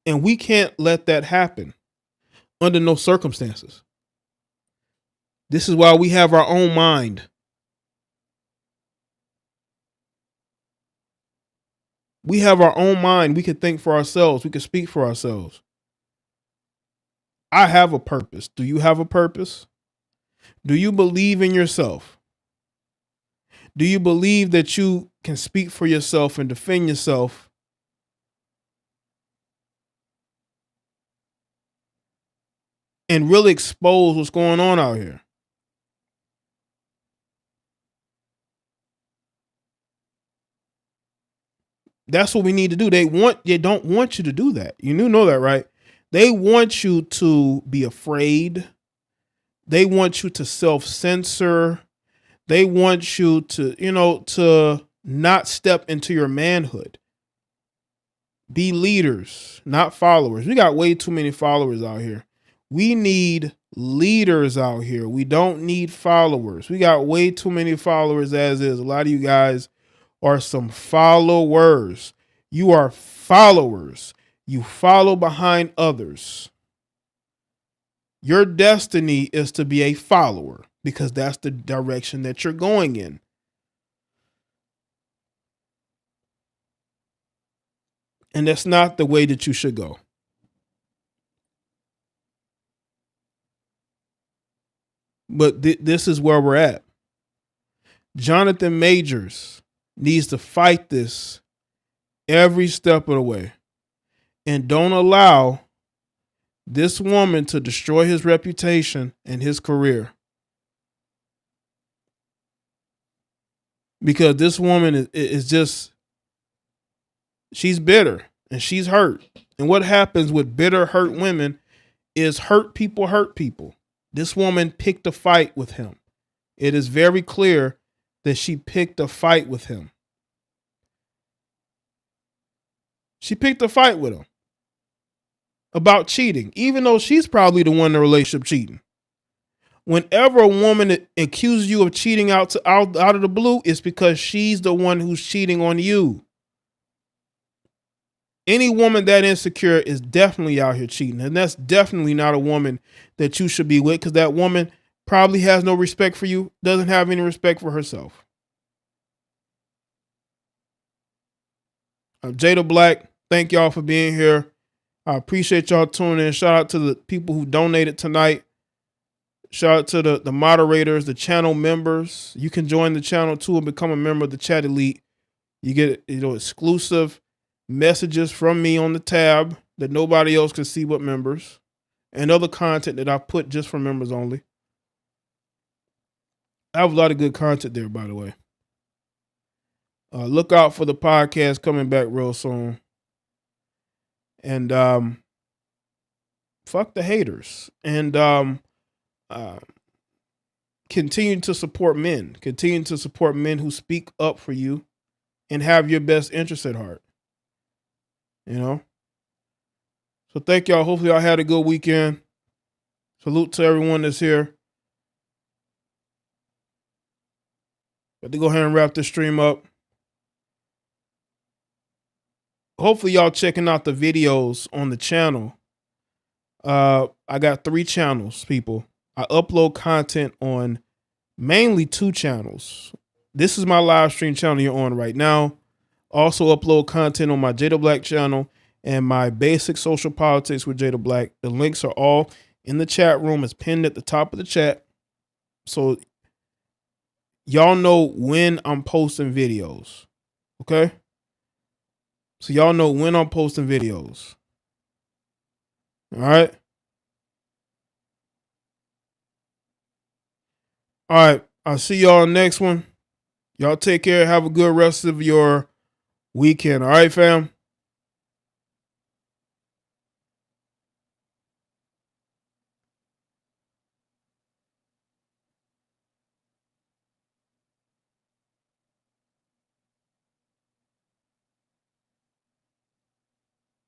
Speaker 1: And we can't let that happen under no circumstances. This is why we have our own mind. We have our own mind. We can think for ourselves. We can speak for ourselves. I have a purpose. Do you have a purpose? Do you believe in yourself? Do you believe that you can speak for yourself and defend yourself? And really expose what's going on out here? That's what we need to do. They don't want you to do that. You know that, right? They want you to be afraid. They want you to self-censor. They want you to, to not step into your manhood. Be leaders, not followers. We got way too many followers out here. We need leaders out here. We don't need followers. We got way too many followers as is. A lot of you guys are some followers. You are followers. You follow behind others. Your destiny is to be a follower because that's the direction that you're going in. And that's not the way that you should go. But this is where we're at. Jonathan Majors needs to fight this every step of the way. And don't allow this woman to destroy his reputation and his career. Because this woman is just, she's bitter and she's hurt. And what happens with bitter, hurt women is hurt people hurt people. This woman picked a fight with him. It is very clear that she picked a fight with him. She picked a fight with him about cheating, even though she's probably the one in the relationship cheating. Whenever a woman accuses you of cheating out of the blue, it's because she's the one who's cheating on you. Any woman that insecure is definitely out here cheating. And that's definitely not a woman that you should be with, because that woman probably has no respect for you, doesn't have any respect for herself. Jada Black, thank y'all for being here. I appreciate y'all tuning in. Shout out to the people who donated tonight. Shout out to the moderators, the channel members. You can join the channel too and become a member of the Chat Elite. You get exclusive messages from me on the tab that nobody else can see but members, and other content that I put just for members only. I have a lot of good content there, by the way. Look out for the podcast coming back real soon. And fuck the haters. And continue to support men. Continue to support men who speak up for you and have your best interest at heart. So thank y'all. Hopefully y'all had a good weekend. Salute to everyone that's here. Got to go ahead and wrap this stream up. Hopefully y'all checking out the videos on the channel. I got 3 channels, people. I upload content on mainly 2 channels. This is my live stream channel you're on right now. Also upload content on my Jada Black channel and my basic social politics with Jay the Black. The links are all in the chat room. It's pinned at the top of the chat. So y'all know when I'm posting videos. Okay? So y'all know when I'm posting videos. All right? All right. I'll see y'all next one. Y'all take care. Have a good rest of your weekend. All right, fam?